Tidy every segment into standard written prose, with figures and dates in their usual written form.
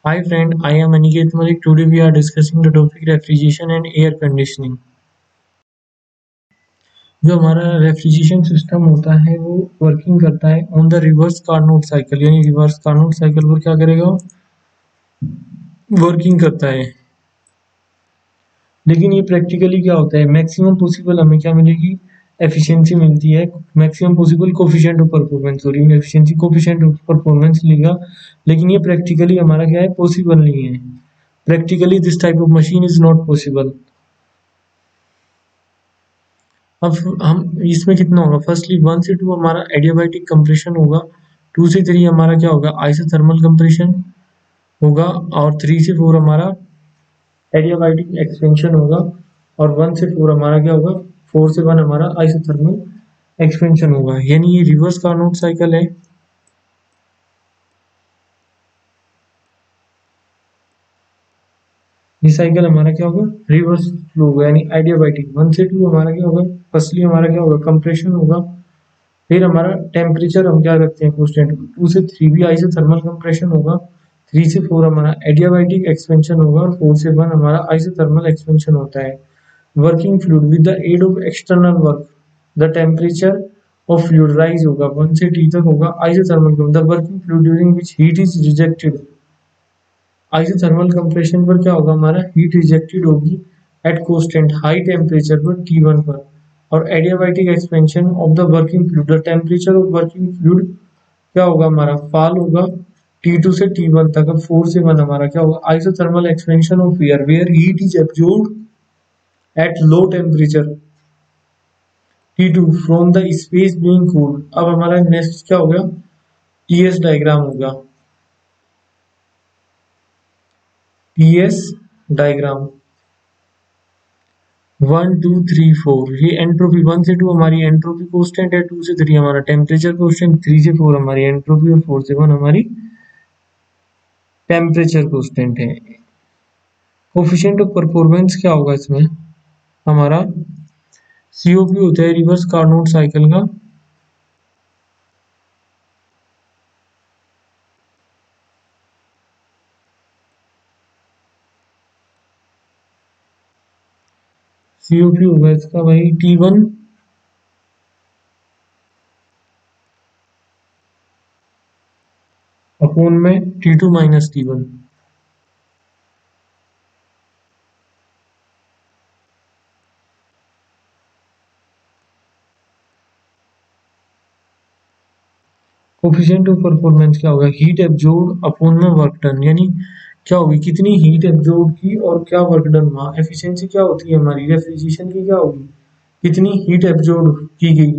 Hi friend, I am Aniket Malik. Today we are discussing the topic refrigeration and air conditioning. जो हमारा refrigeration system होता है वो working करता है on the reverse Carnot cycle, यानी रिवर्स कार्नोट साइकिल पर क्या करेगा, वर्किंग करता है। लेकिन ये प्रैक्टिकली क्या होता है, मैक्सिमम पॉसिबल हमें क्या मिलेगी, एफिशिएंसी मिलती है, maximum possible coefficient of performance, sorry efficiency coefficient of performance लेगा। लेकिन ये प्रैक्टिकली हमारा क्या है, पॉसिबल नहीं है। Practically this type of machine is not possible. अब हम इसमें कितना होगा, फर्स्टली 1 से 2 हमारा एडियाबैटिक कंप्रेशन होगा, 2 से 3 हमारा क्या होगा, आइसोथर्मल कंप्रेशन होगा, और 3 से 4 हमारा एडियाबैटिक एक्सपेंशन होगा, और 1 से 4 हमारा क्या होगा, 4 से 1 हमारा आइसोथर्मल एक्सपेंशन होगा। यानी ये रिवर्स कार्नोट साइकिल है। ये साइकिल हमारा क्या होगा, रिवर्स फ्लो होगा, यानी एडियाबैटिक। 1 से 2 हमारा क्या होगा, फर्स्टली हमारा क्या होगा, कंप्रेशन होगा, फिर हमारा टेम्परेचर हम क्या रखते हैं कांस्टेंट, 2 से 3 भी आइसोथर्मल कंप्रेशन होगा, 3 से 4 हमारा एडियाबैटिक एक्सपेंशन होगा, और 4 से 1 हमारा आइसोथर्मल एक्सपेंशन होता है। Working fluid with the aid of external work, the temperature of fluid rise होगा, 1 से T तक होगा isothermal, the working fluid during which heat is rejected. Isothermal compression पर क्या होगा, हमारा हीट रिजेक्टेड होगी एट कांस्टेंट हाई टेम्परेचर पर T1 पर। और adiabatic expansion of the working fluid, the temperature of working fluid क्या होगा, हमारा फॉल होगा T2 से T1 तक। अब 4 से 1 हमारा क्या होगा, isothermal expansion of air where heat is absorbed at low temperature T2 from the space being cooled. अब हमारा नेक्स्ट क्या हो गया, TS डायग्राम होगा, TS डायग्राम 1 2 3 4। ये एंट्रोपी 1 से 2 हमारी एंट्रोपी कांस्टेंट है, 2 से 3 हमारा टेम्परेचर कांस्टेंट, 3 से 4 हमारी एंट्रोपी, और 4 से 1 हमारी टेम्परेचर कांस्टेंट है। कोफिशिएंट ऑफ परफॉर्मेंस क्या होगा इसमें, हमारा सीओपी होता है रिवर्स कार्नोट साइकिल का, सीओपी होगा इसका भाई T1 अपॉन में T2 minus T1। Coefficient of performance क्या होगा, हीट एब्जॉर्ब अपॉन में वर्क डन, यानी क्या होगी, कितनी हीट एब्जॉर्ब की और क्या वर्क डन हुआ। एफिशिएंसी क्या होती है हमारी रेफ्रिजरेशन की, क्या होगी, कितनी हीट एब्जॉर्ब की गई।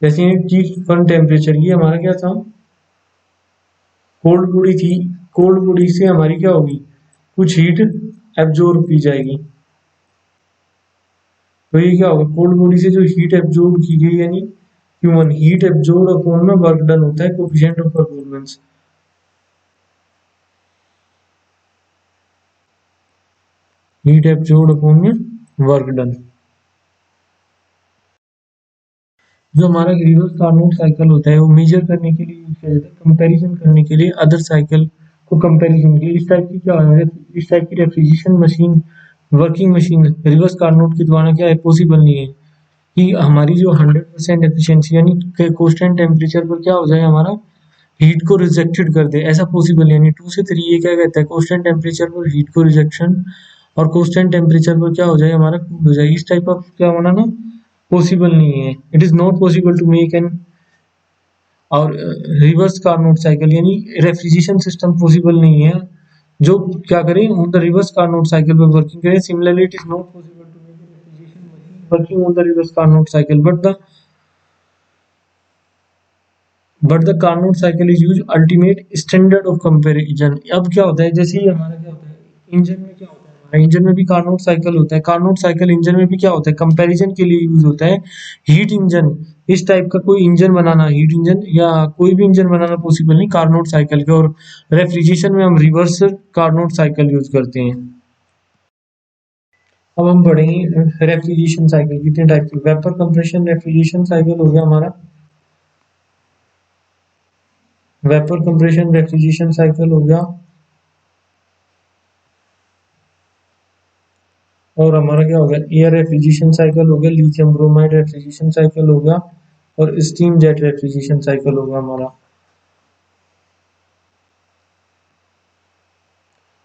जैसे T1 टेम्परेचर, ये हमारा क्या था, कोल्ड बॉडी थी, कोल्ड बॉडी से हमारी क्या होगी, कुछ हीट एब्जॉर्ब की जाएगी। तो ये क्या होगा, कोल्ड बॉडी से जो हीट एब्जॉर्ब की गई, यानी Q1 हीट एब्जॉर्ब अपॉन में वर्क डन होता है, coefficient of performance. Heat absorb upon में वर्क डन। जो हमारा रिवर्स कार्नोट साइकिल होता है वो मेजर करने के लिए यूज किया जाता है, कंपैरिजन करने के लिए अदर साइकिल को कंपैरिजन के लिए। इस टाइप की क्या है, इस टाइप की refrigeration machine, working machine reverse Carnot के द्वारा क्या है, पॉसिबल नहीं है कि हमारी जो 100% एफिशिएंसी, यानी कांस्टेंट टेम्परेचर पर क्या हो जाए, हमारा हीट को रिजेक्टेड कर दे, ऐसा पॉसिबल, यानी 2 से 3 ये क्या कहता है, कांस्टेंट टेम्परेचर पर हीट को रिजेक्शन, और कांस्टेंट टेम्परेचर पर क्या हो जाए, हमारा कूल हो जाए। इस टाइप ऑफ क्या होना ना, पॉसिबल नहीं है, it is not possible to make an, और रिवर्स कार्नोट साइकिल यानी रेफ्रिजरेशन सिस्टम पॉसिबल नहीं है जो क्या करें, on the reverse Carnot cycle पर वर्किंग करें। Similarly it is not possible to make a refrigeration machine working on the reverse Carnot cycle, but the Carnot cycle is used ultimate standard of comparison। अब क्या होता है, जैसे ही हमारा क्या होता है, इंजन में क्या होता है, हमारा इंजन में भी कार्नोट साइकिल होता है, कार्नोट साइकिल इंजन में भी क्या होता है, कंपैरिजन के लिए यूज होता है। हीट इंजन, इस टाइप का कोई इंजन बनाना, हीट इंजन या कोई भी इंजन बनाना पॉसिबल नहीं कार्नोट साइकिल के, और रेफ्रिजरेशन में हम रिवर्स कार्नोट साइकिल यूज करते हैं। अब हम पढ़ेंगे रेफ्रिजरेशन साइकिल कितने टाइप की, वेपर कंप्रेशन रेफ्रिजरेशन साइकिल हो गया हमारा, वेपर कंप्रेशन रेफ्रिजरेशन साइकिल हो गया, और हमारा क्या हो गया, एयर रेफ्रिजरेशन साइकिल हो गया, लिथियम ब्रोमाइड रेफ्रिजरेशन साइकिल हो गया, और स्टीम जेट रेफ्रिजरेशन साइकिल होगा हमारा।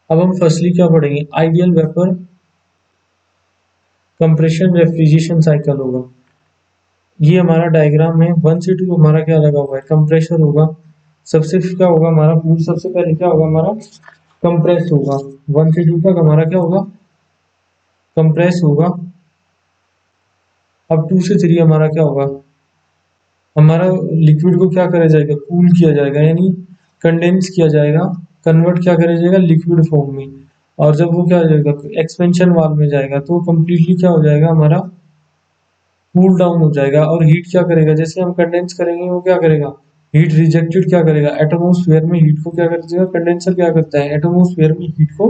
अब हम फर्स्टली क्या पढ़ेंगे, ideal vapour compression refrigeration cycle होगा। ये हमारा डायग्राम है, 1 से 2 हमारा क्या लगा हुआ है, कंप्रेसर होगा। सबसे क्या होगा हमारा फूड, सबसे पहले क्या होगा हमारा, कंप्रेस होगा। 1 से 2 तक हमारा क्या होगा, कंप्रेस होगा। अब 2 से 3 हमारा क्या होगा, हमारा लिक्विड को क्या करा जाएगा, कूल किया जाएगा, यानी कंडेंस किया जाएगा, कन्वर्ट क्या करा जाएगा लिक्विड फॉर्म में। और जब वो क्या हो जाएगा, एक्सपेंशन वाल्व में जाएगा, तो कंप्लीटली क्या हो जाएगा हमारा, कूल डाउन हो जाएगा। और हीट क्या करेगा, जैसे हम कंडेंस करेंगे वो क्या करेगा, हीट रिजेक्टेड क्या करेगा, एटमोस्फेयर में हीट को क्या कर देगा, कंडेंसर क्या करता है, एटमोस्फेयर में हीट को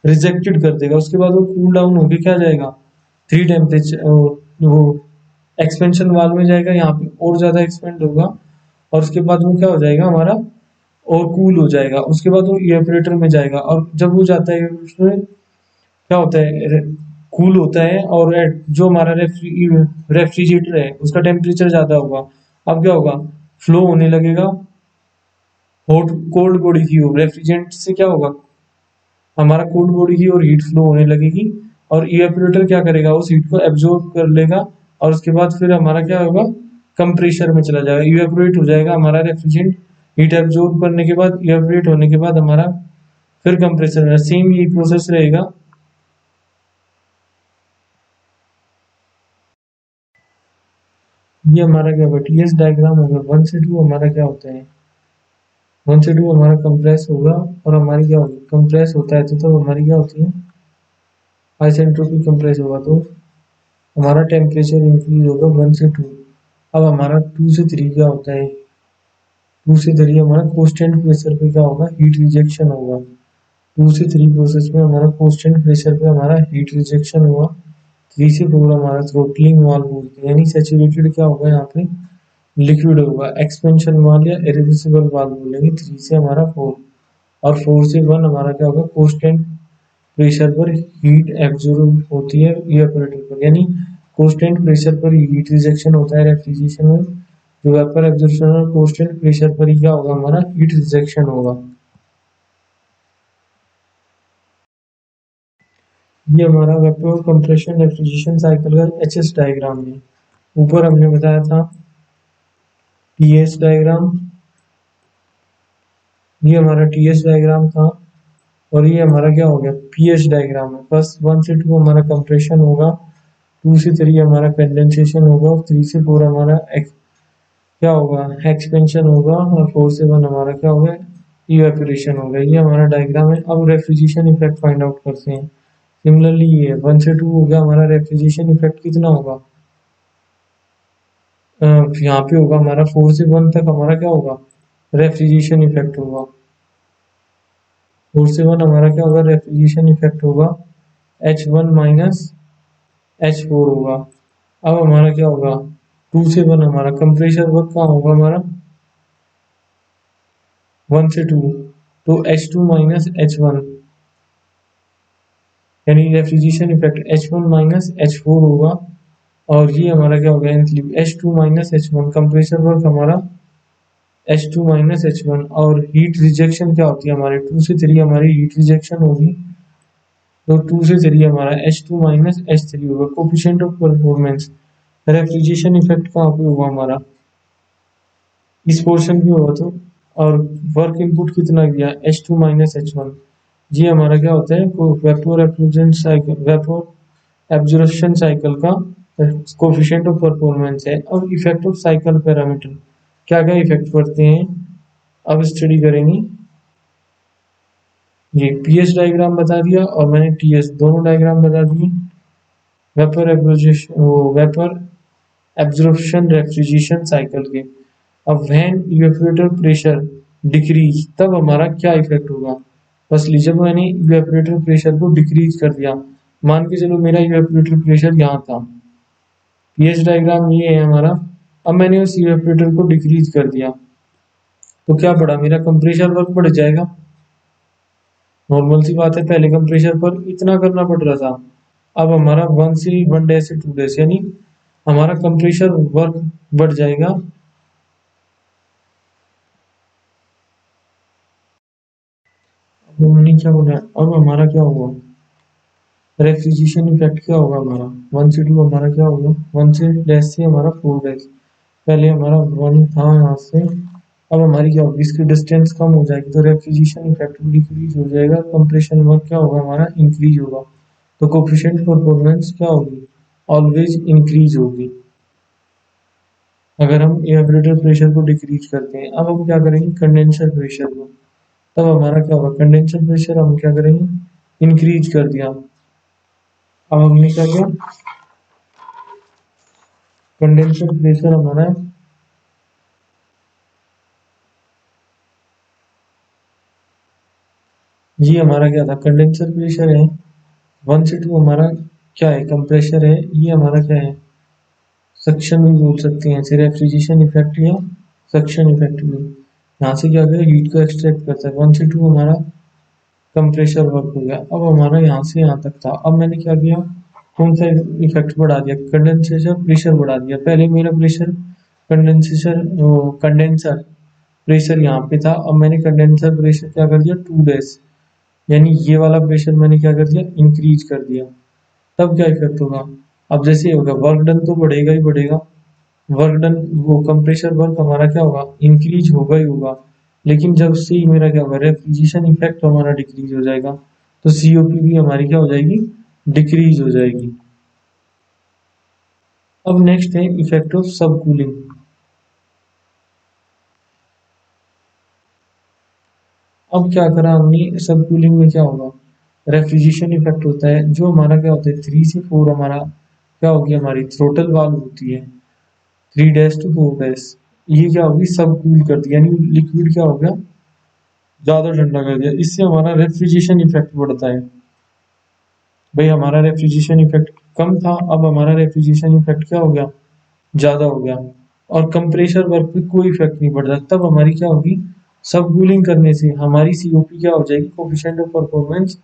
रिजेक्टेड कर देगा। उसके बाद वो कूल डाउन होके क्या जाएगा, 3 टेम्परेचर, वो एक्सपेंशन वाल्व में जाएगा, यहाँ पे और ज्यादा एक्सपेंड होगा, और उसके बाद वो क्या हो जाएगा हमारा, और कूल हो जाएगा। उसके बाद वो इवेपोरेटर में जाएगा, और जब वो जाता है उसमें क्या होता है, कूल होता है, और जो हमारा रेफ्रिजरेटर है उसका टेम्परेचर ज्यादा होगा। अब क्या होगा, फ्लो होने लगेगा हॉट कोल्ड बॉडी की ओर, रेफ्रिजरेंट से क्या होगा, हमारा कोल्ड बॉडी की ओर हीट फ्लो होने लगेगी, और इवेपोरेटर क्या करेगा, उस हीट को एब्जॉर्ब कर लेगा, और उसके बाद फिर हमारा क्या होगा, कंप्रेसर में चला जाएगा, इवेपोरेट हो जाएगा हमारा रेफ्रिजरेंट। हीट एब्जॉर्ब करने के बाद, इवेपोरेट होने के बाद हमारा फिर कंप्रेसर में सेम यही प्रोसेस रहेगा। ये हमारा क्या होगा, टीएस डायग्राम होगा। 1 से 2 हमारा क्या होता है, 1 से 2 हमारा कंप्रेस होगा, और हमारी क्या होगी, कंप्रेस होता है तो हमारी क्या होती है, आइसेंट्रोपिक कंप्रेस होगा, तो हमारा टेम्परेचर इंक्रीज होगा 1 से 2। अब हमारा 2 से 3 क्या होता है, 2 से 3 हमारा कांस्टेंट प्रेशर पे क्या होगा, हीट रिजेक्शन होगा। 2 से 3 प्रोसेस में हमारा कांस्टेंट प्रेशर पे हमारा हीट रिजेक्शन हुआ। 3 से 4 हमारा थ्रोटलिंग वाल्व बोलते हैं, यानी सैचुरेटेड क्या होगा यहाँ पे, लिक्विड होगा। एक्सपेंशन वाल्व या इरिवर्सिबल वाल्व बोलेंगे 3 से हमारा 4। और 4 से 1 हमारा क्या होगा, कांस्टेंट प्रेशर पर हीट एब्जॉर्ब होती है इवेपोरेटर पर, यानी कांस्टेंट प्रेशर पर हीट रिजेक्शन होता है रेफ्रिजरेशन में। जो वेपर एब्जॉर्प्शन और कांस्टेंट प्रेशर पर ही क्या होगा हमारा, हीट रिजेक्शन होगा। ये हमारा वेपर कंप्रेशन रेफ्रिजरेशन साइकिल का एचएस डायग्राम है। ऊपर हमने बताया था टीएस डायग्राम, ये हमारा टीएस डायग्राम था, और ये हमारा क्या हो गया, पीएच डायग्राम है। बस 1 से 2 हमारा कंप्रेशन होगा, 2 से 3 हमारा कंडेंसेशन होगा, और 3 से 4 हमारा क्या होगा, एक्सपेंशन होगा, और 4 से 1 हमारा क्या होगा, इवेपोरेशन होगा। ये हमारा डायग्राम है। अब रेफ्रिजरेशन इफेक्ट फाइंड आउट करते हैं। सिमिलरली ये 1 से 2 हो गया, हमारा रेफ्रिजरेशन इफेक्ट कितना होगा, यहाँ पे होगा हमारा 4 से 1 तक हमारा क्या होगा, रेफ्रिजरेशन इफेक्ट होगा। 4 से 1 हमारा क्या होगा, रेफ्रिजरेशन इफेक्ट होगा, H1 - H4 होगा। अब हमारा क्या होगा, 2 से 1 हमारा कंप्रेसर वर्क कहाँ होगा हमारा, 1 से 2, तो H2 - H1, यानी रेफ्रिजरेशन इफेक्ट H1 - H4 होगा। और ये हमारा क्या होगा, H2 - H1 कंप्रेसर वर्क हमारा H2 - H1। और हीट रिजेक्शन क्या होती है हमारे, 2 से 3 हमारी हीट रिजेक्शन होगी, तो 2 से 3 हमारा H2 - H3 होगा। Coefficient of performance, refrigeration effect कहाँ पे होगा हमारा, इस पोर्शन पे होगा, तो और वर्क इनपुट कितना दिया, H2 - H1। ये हमारा क्या होता है, vapour absorption cycle, vapour absorption cycle का कोफिशिएंट ऑफ परफॉर्मेंस है। अब इफेक्ट ऑफ साइकिल पैरामीटर, क्या क्या इफेक्ट पड़ते हैं, अब स्टडी करेंगे। ये पीएच डायग्राम बता दिया, और मैंने टीएस दोनों डायग्राम बता दिए। Vapour absorption, vapour absorption refrigeration cycle के। अब व्हेन इवेपोरेटर प्रेशर डिक्रीज, तब हमारा क्या इफेक्ट होगा। फर्स्टली जब मैंने इवेपोरेटर प्रेशर को डिक्रीज कर दिया, मान के चलो मेरा इवेपोरेटर प्रेशर यहाँ था, पीएच डायग्राम ये है हमारा। अब मैंने उस इवेपोरेटर को डिक्रीज कर दिया, तो क्या बढ़ा, मेरा कंप्रेसर वर्क बढ़ जाएगा। नॉर्मल सी बात है, पहले कंप्रेसर पर इतना करना पड़ रहा था, अब हमारा 1 से 2 डैश यानी हमारा कंप्रेशर वर्क बढ़ जाएगा। अब हमने क्या बोला, अब हमारा क्या होगा, रेफ्रिजरेशन इफेक्ट क्या होगा हमारा, 1 से 2 हमारा क्या होगा, 1 से हमारा 4 डैश, पहले हमारा 1 था यहाँ से, अब हमारी क्या होगी, इसकी डिस्टेंस कम हो जाएगी तो रेफ्रिजरेशन इफेक्ट भी डिक्रीज हो जाएगा, कंप्रेशन वर्क क्या होगा हमारा, इंक्रीज होगा। तो कोफिशिएंट परफॉर्मेंस क्या होगी, ऑलवेज इंक्रीज होगी अगर हम एवरेटर प्रेशर को डिक्रीज करते हैं। अब हम क्या करेंगे, कंडेंसर प्रेशर को, तब हमारा क्या होगा, कंडेंसर प्रेशर हम क्या करेंगे, इंक्रीज कर दिया। अब हमने क्या किया, कंडेंसर प्रेशर हमारा, ये हमारा क्या था, कंडेंसर प्रेशर है, 1 से 2 हमारा क्या है, कंप्रेशर है, ये हमारा क्या है, सक्शन भी बोल सकते हैं, इसे रेफ्रिजरेशन इफेक्ट या सक्शन इफेक्ट भी। यहाँ से क्या करें, हीट को एक्सट्रैक्ट करता है। 1 से 2 हमारा कंप्रेशर वर्क हो गया। अब हमारा यहाँ से यहाँ तक था, अब मैंने क्या किया, कौन सा इफेक्ट बढ़ा दिया, कंडेंसेशन प्रेशर बढ़ा दिया। पहले मेरा प्रेशर कंडेंसेशन कंडेंसर प्रेशर यहाँ पे था, अब मैंने कंडेंसर प्रेशर क्या कर दिया, 2 डैश, यानी ये वाला प्रेशर मैंने क्या कर दिया, इंक्रीज कर दिया। तब क्या इफेक्ट होगा, अब जैसे होगा वर्क डन तो बढ़ेगा ही बढ़ेगा, वर्क डन वो कंप्रेशर वर्क हमारा क्या होगा, इंक्रीज होगा ही होगा, लेकिन जब से ही मेरा क्या होगा, रेफ्रिजरेशन इफेक्ट हमारा डिक्रीज हो जाएगा, तो सीओपी भी हमारी क्या हो जाएगी, डिक्रीज हो जाएगी। अब नेक्स्ट है इफेक्ट ऑफ सब कूलिंग। अब क्या करा हमने, सब कूलिंग में क्या होगा, रेफ्रिजरेशन इफेक्ट होता है, जो हमारा क्या होता है, 3 से 4 हमारा क्या होगी, हमारी थ्रोटल वाल्व होती है, 3 डैश to 4 डैश, ये क्या होगी, सब कूल कर दिया, यानी लिक्विड क्या हो गया, ज्यादा ठंडा कर दिया, इससे हमारा रेफ्रिजरेशन इफेक्ट बढ़ता है। भाई हमारा रेफ्रिजरेशन इफेक्ट कम था, अब हमारा रेफ्रिजरेशन इफेक्ट क्या हो गया, ज्यादा हो गया, और कंप्रेशर वर्क पे कोई इफेक्ट नहीं पड़ता, तब हमारी क्या होगी, सब कूलिंग करने से हमारी सीओपी क्या हो जाएगी, कोफिशिएंट ऑफ परफॉर्मेंस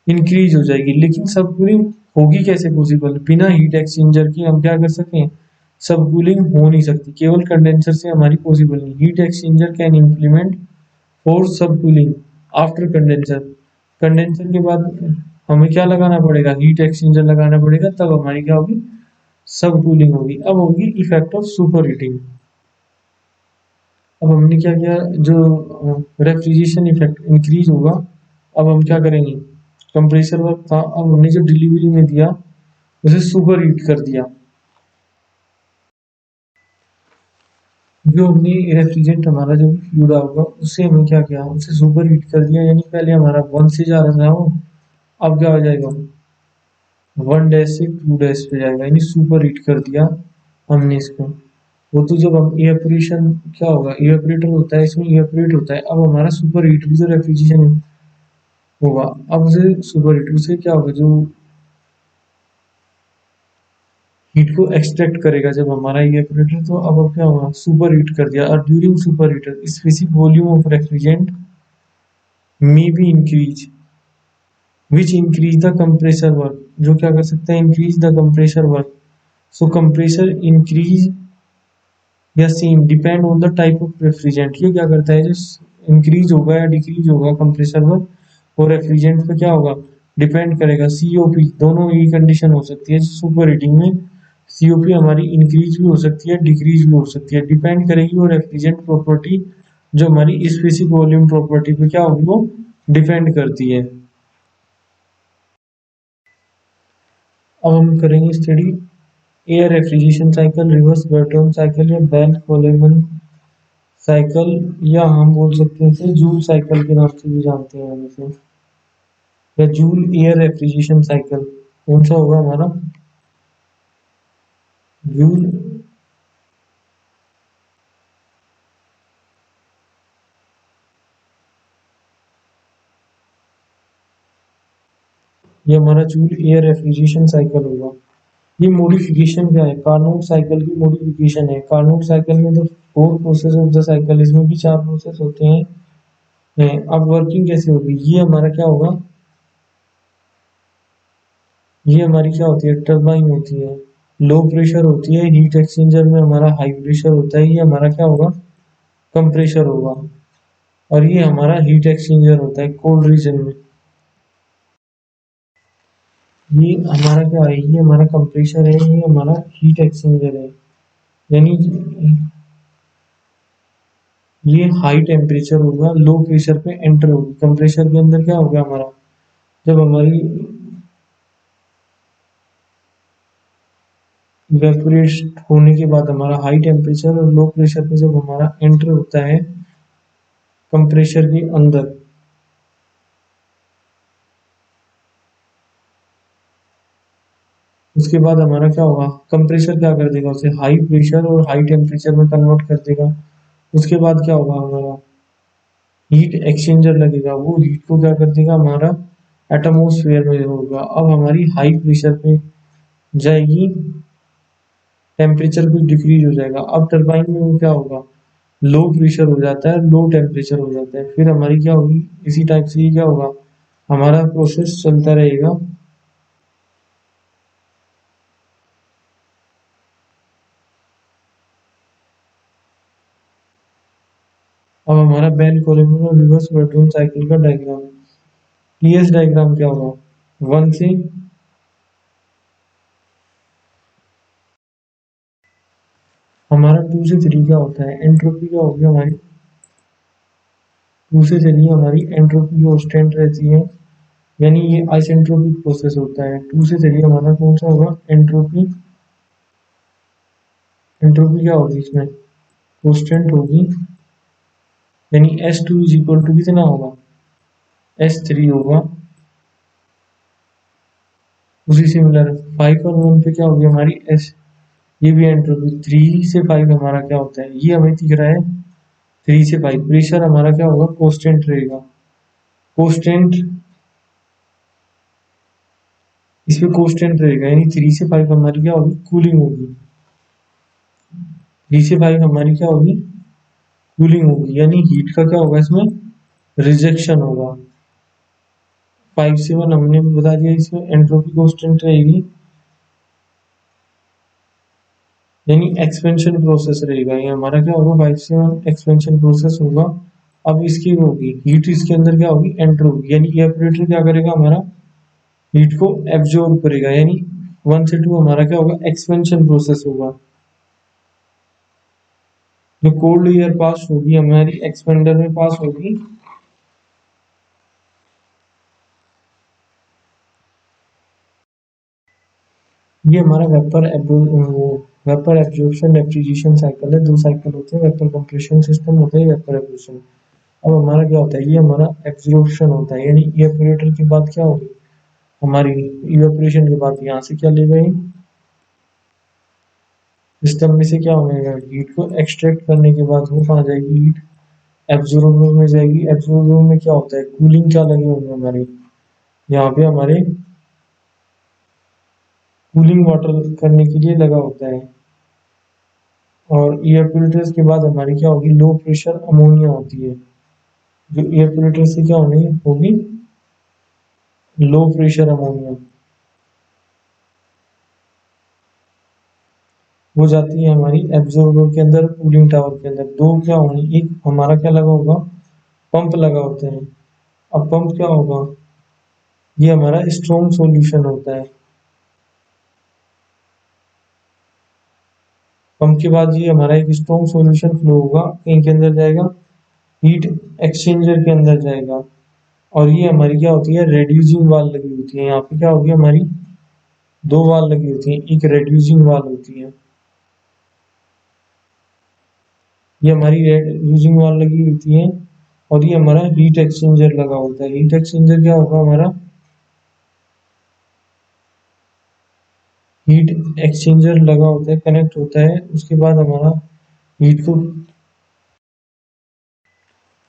इंक्रीज हो जाएगी। लेकिन सब कूलिंग होगी कैसे पॉसिबल, बिना हीट एक्सचेंजर के हम क्या कर सकें, सब कूलिंग हो नहीं सकती, केवल कंडेंसर से हमारी पॉसिबल नहीं। Heat exchanger can implement for सब कूलिंग आफ्टर कंडेंसर, कंडेंसर के बाद हमें क्या लगाना पड़ेगा, हीट एक्सचेंजर लगाना पड़ेगा, तब हमारी क्या होगी, सब कूलिंग होगी। अब होगी इफेक्ट ऑफ सुपर हीटिंग। अब हमने क्या किया, जो रेफ्रिजरेशन इफेक्ट इंक्रीज होगा, अब हम क्या करेंगे, कंप्रेसर वर्क था, अब हमने जो डिलीवरी में दिया उसे सुपर हीट कर दिया। जो हमने रेफ्रिजरेंट हमारा जो फ्लूइड होगा उससे हमें क्या किया, उसे सुपर हीट कर दिया, यानी पहले हमारा 1 से जा रहा था वो, अब क्या हो जाएगा, 1 डैश से 2 डैश पे जाएगा, यानी सुपर हीट कर दिया हमने इसको। वो तो जब हम इवेपोरेशन क्या होगा, इवेपोरेटर होता है, इसमें इवेपोरेट होता है, अब हमारा सुपर हीट भी तो रेफ्रिजरेशन होगा। अब से सुपर हीट से क्या होगा, जो हीट को एक्सट्रैक्ट करेगा जब हमारा इवेपोरेटर, तो अब क्या होगा, सुपर हीट कर दिया। और during super heater specific volume of refrigerant may be increase which increase the compressor work, जो क्या कर सकता है, increase the compressor work. So compressor increase या same depend on the type of refrigerant, ये क्या करता है, जो इंक्रीज होगा या डिक्रीज होगा कंप्रेसर वर्क, और रेफ्रिजरेंट पे क्या होगा, डिपेंड करेगा। सीओपी दोनों ही कंडीशन हो सकती है सुपर हीटिंग में, सीओपी हमारी इंक्रीज भी हो सकती है, डिक्रीज भी हो सकती है, डिपेंड करेगी वो रेफ्रिजरेंट प्रॉपर्टी, जो हमारी स्पेसिफिक वॉल्यूम प्रॉपर्टी पे क्या होगी, वो डिपेंड करती है। अब हम करेंगे study air refrigeration cycle, reverse Burton cycle या बेल कोलेमन साइकिल, या हम बोल सकते हैं इसे जूल साइकिल के नाम से भी जानते हैं हम इसे, या जूल एयर रेफ्रिजरेशन साइकिल। कौन सा होगा हमारा, जूल, ये हमारा जूल एयर रेफ्रिजरेशन साइकिल होगा। ये मॉडिफिकेशन क्या है, कार्नोट साइकिल की मॉडिफिकेशन है। कार्नोट साइकिल में तो 4 प्रोसेस ऑफ द साइकिल, इसमें भी 4 प्रोसेस होते हैं। अब वर्किंग कैसे होगी, ये हमारा क्या होगा, ये हमारी क्या होती है, टरबाइन होती है। लो प्रेशर होती है, हीट एक्सचेंजर में हमारा हाई प्रेशर होता है, ये हमारा क्या होगा, कंप्रेशर होगा। और ये हमारा हीट एक्सचेंजर होता है कोल्ड रीजन में। ये हमारा क्या है, ये हमारा कंप्रेशर है, ये हमारा हीट एक्सचेंजर है। यानी ये हाई टेम्परेचर होगा, लो प्रेशर पे एंटर होगी। कंप्रेशर के अंदर क्या होगा हमारा, जब हमारी इवेपोरेट होने के बाद हमारा हाई टेम्परेचर और लो प्रेशर पे जब हमारा एंटर होता है कंप्रेशर के अंदर, उसके बाद हमारा क्या होगा, कंप्रेशर क्या कर देगा, उसे हाई प्रेशर और हाई टेम्परेचर में कन्वर्ट कर देगा। उसके बाद क्या होगा, हमारा हीट एक्सचेंजर लगेगा, वो हीट को क्या कर देगा, हमारा एटमोसफेयर में होगा। अब हमारी हाई प्रेशर पे जाएगी, टेम्परेचर भी डिक्रीज हो जाएगा। अब टरबाइन में वो क्या होगा, लो प्रेशर हो जाता है, लो टेम्परेचर हो जाता है। फिर हमारी क्या होगी, इसी टाइप से ही क्या होगा, हमारा प्रोसेस चलता रहेगा। अब हमारा बेल कोलिमर और रिवर्स वर्टून साइकिल का डायग्राम, टीएस डायग्राम क्या होगा, वन से हमारा टू से थ्री क्या होता है, एंट्रोपी क्या होगी हमारी, टू से थ्री हमारी एंट्रोपी कांस्टेंट रहती है। यानी ये आइसेंट्रोपिक प्रोसेस होता है। टू से थ्री हमारा कौन सा होगा, एंट्रोपी। एंट्रोपी क्या होगी इसमें, कांस्टेंट होगी। यानी S two is equal to कितना होगा, एस थ्री होगा। उसी सिमिलर फाइव और वन पे क्या होगी हमारी एस, ये भी एंट्रोपी। थ्री से फाइव हमारा क्या होता है, ये हमें दिख रहा है, थ्री से फाइव प्रेशर हमारा क्या होगा, कांस्टेंट रहेगा। कांस्टेंट, इसमें कांस्टेंट रहेगा, यानी थ्री से फाइव हमारी क्या होगी, कूलिंग होगी। थ्री से फाइव हमारी क्या होगी, कूलिंग होगी। यानी हीट का क्या होगा इसमें, रिजेक्शन होगा। फाइव से वन हमने बता दिया, इसमें एंट्रोपी कांस्टेंट रहेगी, यानी एक्सपेंशन प्रोसेस रहेगा। ये हमारा क्या होगा, फाइव से वन एक्सपेंशन प्रोसेस होगा। अब इसकी होगी हीट, इसके अंदर क्या होगी, एंटर होगी। यानी इवेपोरेटर क्या करेगा, हमारा हीट को एब्जॉर्ब करेगा। यानी वन से टू हमारा क्या होगा, एक्सपेंशन प्रोसेस होगा। जो कोल्ड एयर पास होगी हमारी एक्सपेंडर में पास होगी, ये हमारा वेपर एब्जॉर्प्शन रेफ्रिजरेशन साइकिल है। दो साइकिल होते हैं, वेपर कंप्रेशन सिस्टम होता है, वेपर एब्जॉर्प्शन। अब हमारा क्या होता है, ये हमारा एब्जॉर्प्शन होता है। यानी इवेपोरेटर के बाद क्या होगी हमारी, इवेपोरेशन के बाद यहाँ से क्या ले गए, सिस्टम में से क्या होगा, हीट को एक्सट्रैक्ट करने के बाद वो कहाँ जाएगी, हीट एब्जॉर्बर में जाएगी। एब्जॉर्बर में क्या होता है, कूलिंग क्या लगे होंगे हमारे, यहाँ पे हमारे कूलिंग वाटर करने के लिए लगा होता है। और इवेपोरेटर्स के बाद हमारी क्या होगी, लो प्रेशर अमोनिया होती है। जो इवेपोरेटर से क्या होनी होगी, लो प्रेशर अमोनिया वो जाती है हमारी एब्जॉर्बर के अंदर, कूलिंग टावर के अंदर। दो क्या होंगी, एक हमारा क्या लगा होगा, पंप लगा होता है। अब पंप क्या होगा, ये हमारा स्ट्रॉन्ग सॉल्यूशन होता है। पंप के बाद ये हमारा एक स्ट्रॉन्ग सॉल्यूशन फ्लो होगा, कहीं के अंदर जाएगा, हीट एक्सचेंजर के अंदर जाएगा। और ये हमारी क्या होती है, रेड्यूसिंग वाल लगी होती है। यहाँ पे क्या होगी हमारी, दो वाल लगी होती है, एक रेड्यूसिंग वाल होती है, ये हमारी रेड्यूसिंग वाल लगी होती है। और ये हमारा हीट एक्सचेंजर लगा होता है। हीट एक्सचेंजर क्या होगा हमारा, हीट एक्सचेंजर लगा होता है, कनेक्ट होता है। उसके बाद हमारा हीट को,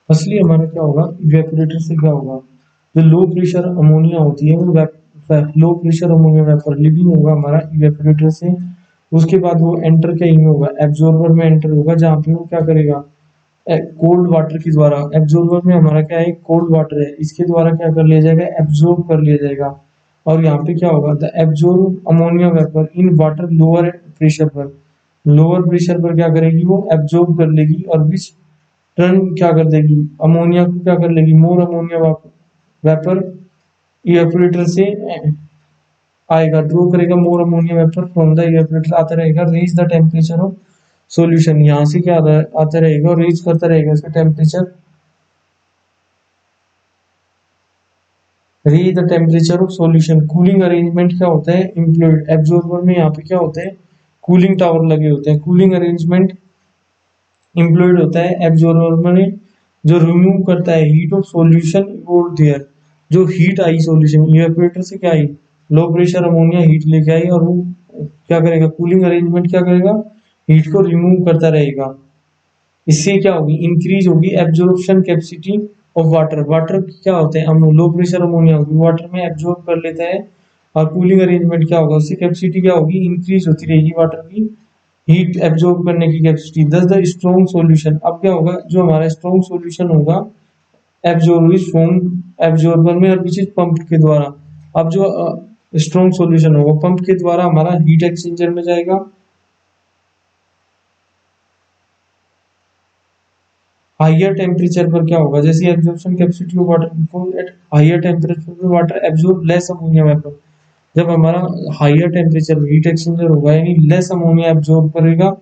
असली हमारा क्या होगा, इवेपोरेटर से क्या होगा, जो लो प्रेशर अमोनिया होती है वो low pressure ammonia vapour living होगा हमारा इवेपोरेटर से। उसके बाद वो एंटर कहीं में होगा, एब्जॉर्बर में एंटर होगा, जहाँ पे वो क्या करेगा, कोल्ड वाटर के द्वारा, एब्जॉर्बर में हमारा क्या है, कोल्ड वाटर है, इसके द्वारा क्या कर लिया जाएगा, एब्जॉर्ब कर लिया जाएगा। और यहाँ पे क्या होगा, the absorb ammonia vapour in water lower pressure पर, लोअर प्रेशर पर क्या करेगी वो एब्जॉर्ब कर लेगी, और विच टर्न क्या कर देगी, अमोनिया को क्या कर लेगी, मोर अमोनिया वेपर इवेपोरेटर से आएगा, ड्रॉ करेगा more ammonia vapour from the evaporator, आता रहेगा, raise the temperature of solution, यहाँ से क्या आता रहेगा और रेज करता रहेगा इसका टेम्परेचर, raise the temperature of solution. Cooling arrangement क्या होता है, इंप्लॉयड एब्जॉर्बर में यहाँ पे क्या होता है, कूलिंग टावर लगे होते हैं, कूलिंग अरेंजमेंट इंप्लॉयड होता है एब्जॉर्बर में, जो रिमूव करता है हीट ऑफ सॉल्यूशन और देयर, जो हीट आई सॉल्यूशन इवेपोरेटर से क्या आई, लो प्रेशर अमोनिया हीट लेके आई, और वो क्या करेगा, कूलिंग अरेंजमेंट क्या करेगा, हीट को रिमूव करता रहेगा। इससे क्या होगी, इंक्रीज होगी absorption capacity of water, water क्या होता है, लो प्रेशर अमोनिया होगी, वाटर में एब्जॉर्ब कर लेता है, और कूलिंग अरेंजमेंट क्या होगा, उससे कैपेसिटी क्या होगी, इंक्रीज होती रहेगी वाटर की हीट एब्जॉर्ब करने की कैपेसिटी। दस द स्ट्रॉन्ग सॉल्यूशन, अब क्या होगा, जो हमारा स्ट्रॉन्ग सॉल्यूशन होगा एब्जॉर्ब फ्रॉम एब्जॉर्बर में, और विच इज पंप के द्वारा, अब जो स्ट्रॉन्ग सॉल्यूशन होगा पंप के द्वारा हमारा हीट एक्सचेंजर में जाएगा, हाइयर टेम्परेचर पर क्या होगा, जैसे absorption capacity of water before at higher temperature पर water absorb less ammonia vapour, जब हमारा हाइयर टेम्परेचर हीट एक्सचेंजर होगा यानी लेस अमोनिया एब्जॉर्ब करेगा,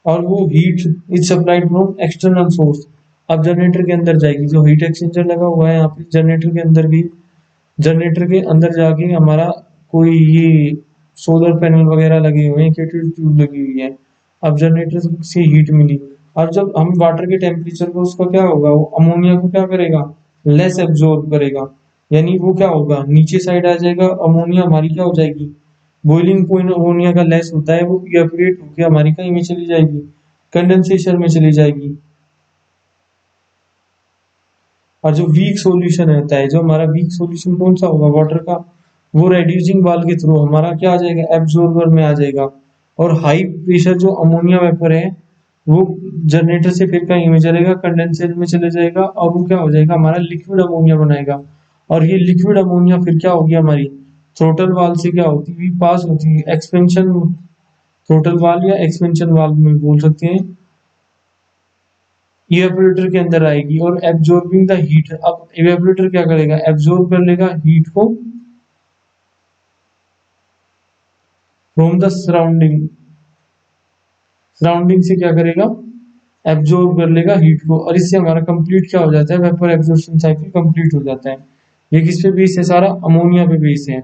और वो heat is supplied from external source, अब जनरेटर के अंदर जाएगी, जो हीट एक्सचेंजर लगा हुआ है यहाँ पे जनरेटर के अंदर गई, जनरेटर के अंदर जाके हमारा कोई ये सोलर पैनल वगैरह लगे हुए हैं, ट्यूब लगी हुई है, अब जनरेटर से हीट मिली, अब जब हम वाटर के टेम्परेचर को उसका क्या होगा, वो अमोनिया को क्या करेगा, लेस एब्जॉर्ब करेगा, यानी वो क्या होगा, नीचे साइड आ जाएगा, अमोनिया हमारी क्या हो जाएगी, बॉइलिंग पॉइंट अमोनिया का लेस होता है, वो इवेपोरेट होकर हमारी कहीं में चली जाएगी, कंडेंसेशन में चली जाएगी। और जो वीक सॉल्यूशन होता है, जो हमारा वीक सॉल्यूशन कौन सा होगा वाटर का, वो रेड्यूसिंग वाल के थ्रू हमारा क्या आ जाएगा, एब्जॉर्बर में आ जाएगा, और हाई प्रेशर जो अमोनिया वेपर है वो जनरेटर से फिर कहीं में चलेगा, कंडेंसर में चले जाएगा, और वो क्या हो जाएगा, हमारा लिक्विड अमोनिया बनाएगा, और ये लिक्विड अमोनिया फिर क्या होगी हमारी थ्रोटल वाल से क्या होती है, पास होती है एक्सपेंशन, थ्रोटल वाल या एक्सपेंशन वाल में बोल सकते हैं, इवेपोरेटर के अंदर आएगी, और एब्जॉर्बिंग द हीट, अब इवेपोरेटर क्या करेगा, एब्जॉर्ब कर लेगा हीट को फ्रॉम द सराउंडिंग, सराउंडिंग से क्या करेगा, एब्जॉर्ब कर लेगा हीट को, और इससे हमारा कंप्लीट क्या हो जाता है, वेपर एब्जॉर्प्शन साइकिल कंप्लीट हो जाता है। ये किस पे बेस है, सारा अमोनिया पे बेस है।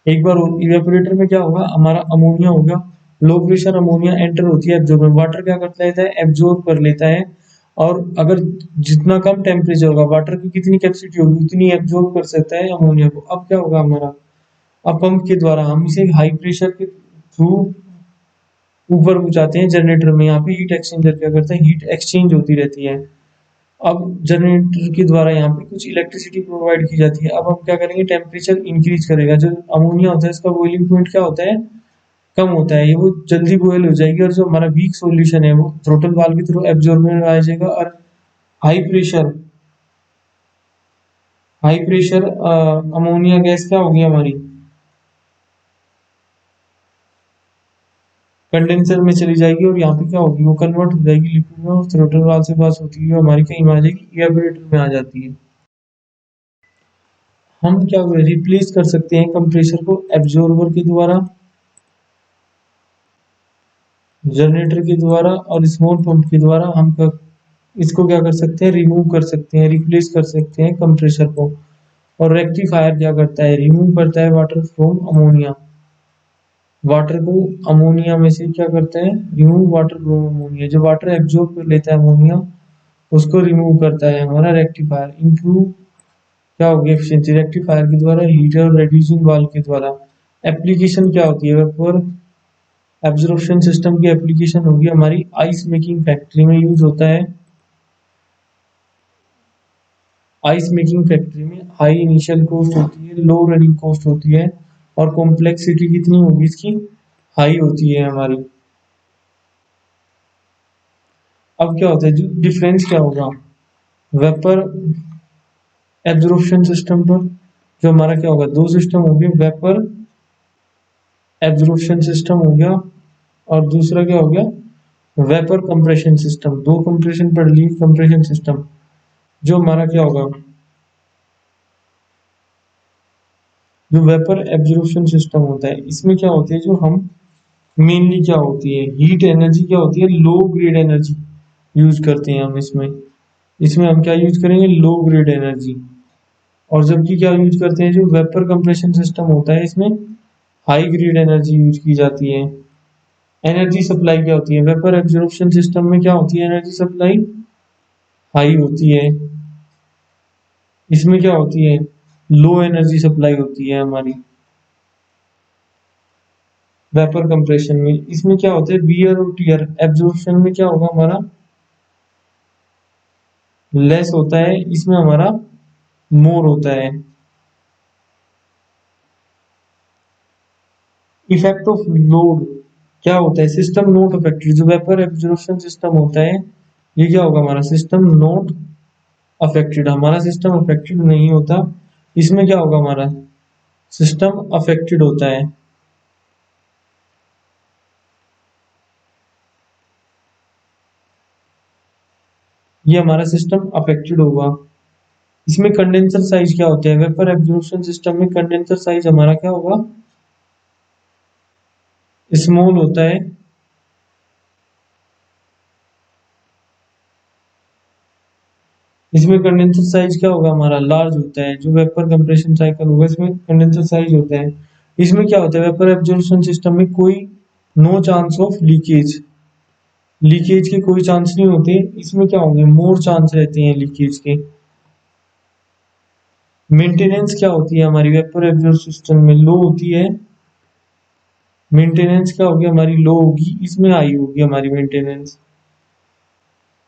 एक बार इवेपोरेटर में क्या होगा, हमारा अमोनिया होगा, लो प्रेशर अमोनिया एंटर होती है एब्जॉर्ब, वाटर क्या करता है, एब्जॉर्ब कर लेता है, और अगर जितना कम टेम्परेचर होगा, वाटर की कितनी कैपेसिटी होगी उतनी एब्जॉर्ब कर सकता है अमोनिया को। अब क्या होगा हमारा, अब पंप के द्वारा हम इसे हाई प्रेशर के थ्रू ऊपर पहुंचाते हैं जनरेटर में, यहाँ पे हीट एक्सचेंजर क्या करता है, हीट एक्सचेंज होती रहती है। अब जनरेटर के द्वारा यहाँ पे कुछ इलेक्ट्रिसिटी प्रोवाइड की जाती है, अब हम क्या करेंगे, टेम्परेचर इंक्रीज करेगा, जो अमोनिया होता है इसका बॉइलिंग पॉइंट क्या होता है, कम होता है, ये वो जल्दी बॉयल हो जाएगी, और जो हमारा वीक सॉल्यूशन है वो थ्रोटल वाल्व के थ्रू एब्जॉर्ब में आ जाएगा, और high pressure high pressure ammonia gas क्या होगी हमारी, कंडेंसर में चली जाएगी, और यहाँ पे क्या होगी, वो कन्वर्ट हो जाएगी लिक्विड में, और थ्रोटल वाल्व से पास होती है हमारी कहीं में आ जाएगी, इवेपोरेटर में आ जाती है। हम क्या रिप्लेस कर सकते हैं कंप्रेसर को एब्जॉर्बर के द्वारा, जनरेटर के द्वारा, और स्मॉल पंप के द्वारा हम इसको क्या कर सकते हैं, रिमूव कर सकते हैं, रिप्लेस कर सकते हैं कंप्रेसर को। और रेक्टिफायर क्या करता है, रिमूव करता है वाटर फ्रॉम अमोनिया, वाटर को अमोनिया में से क्या करता है, रिमूव वाटर फ्रॉम अमोनिया, जो वाटर एब्जॉर्ब कर लेता है अमोनिया उसको रिमूव करता है हमारा रेक्टिफायर। इंप्रूव क्या होगी एफिशिएंसी, रेक्टिफायर के द्वारा, हीटर और रेड्यूसिंग वाल्व के द्वारा। एप्लीकेशन क्या होती है, वेपर एब्जॉर्प्शन सिस्टम की एप्लीकेशन होगी हमारी आइस मेकिंग फैक्ट्री में यूज होता है। आइस मेकिंग फैक्ट्री में हाई इनिशियल कॉस्ट होती है, लो रनिंग कॉस्ट होती है, और कॉम्प्लेक्सिटी कितनी होगी इसकी, हाई होती है हमारी। अब क्या होता है, जो डिफरेंस क्या होगा वेपर एब्जॉर्प्शन सिस्टम पर जो हमारा क्या होगा, दो सिस्टम हो गए, वेपर एब्जॉर्प्शन सिस्टम हो गया और दूसरा क्या हो गया, वेपर कंप्रेशन सिस्टम। दो कंप्रेशन पढ़ ली, कंप्रेशन सिस्टम। जो हमारा क्या होगा, जो वेपर एब्जॉर्प्शन सिस्टम होता है, इसमें क्या होती है, जो हम मेनली क्या होती है, हीट एनर्जी क्या होती है, लो ग्रेड एनर्जी यूज करते हैं हम इसमें। इसमें हम क्या यूज करेंगे, लो ग्रेड एनर्जी। और जबकि क्या यूज करते हैं, जो वेपर कंप्रेशन सिस्टम होता है, इसमें हाई ग्रेड एनर्जी यूज की जाती है। एनर्जी सप्लाई क्या होती है, वेपर एब्जॉर्प्शन सिस्टम में क्या होती है, एनर्जी सप्लाई हाई होती है। इसमें क्या होती है, लो एनर्जी सप्लाई होती है हमारी वेपर कंप्रेशन में। इसमें क्या होता है, वियर और टियर। एब्जॉर्प्शन में क्या होगा हमारा, लेस होता है, इसमें हमारा मोर होता है। इफेक्ट ऑफ लोड क्या होता है, सिस्टम नॉट अफेक्टेड। जो वेपर एब्जॉर्प्शन सिस्टम होता है, ये क्या होगा हमारा, सिस्टम नॉट अफेक्टेड। हमारा सिस्टम अफेक्टेड नहीं होता। इसमें क्या होगा, हमारा सिस्टम अफेक्टेड होता है। ये हमारा सिस्टम अफेक्टेड होगा। इसमें कंडेंसर साइज क्या होते हैं, वेपर एब्जॉर्प्शन सिस्टम में कंडेंसर साइज हमारा क्या होगा, स्मॉल होता है। इसमें कंडेंसर साइज क्या होगा हमारा, लार्ज होता है। जो वेपर कंप्रेशन साइकिल होगा, इसमें कंडेंसर साइज होता है। इसमें क्या होता है, वेपर एब्जॉर्प्शन सिस्टम में कोई no chance of leakage, leakage के कोई चांस नहीं होते। इसमें क्या होंगे, मोर चांस रहते हैं लीकेज के। मेंटेनेंस क्या होती है हमारी वेपर एब्जॉर्प्शन सिस्टम में, लो होती है। मेंटेनेंस क्या होगी हमारी, लो होगी। इसमें हाई होगी हमारी मेंटेनेंस।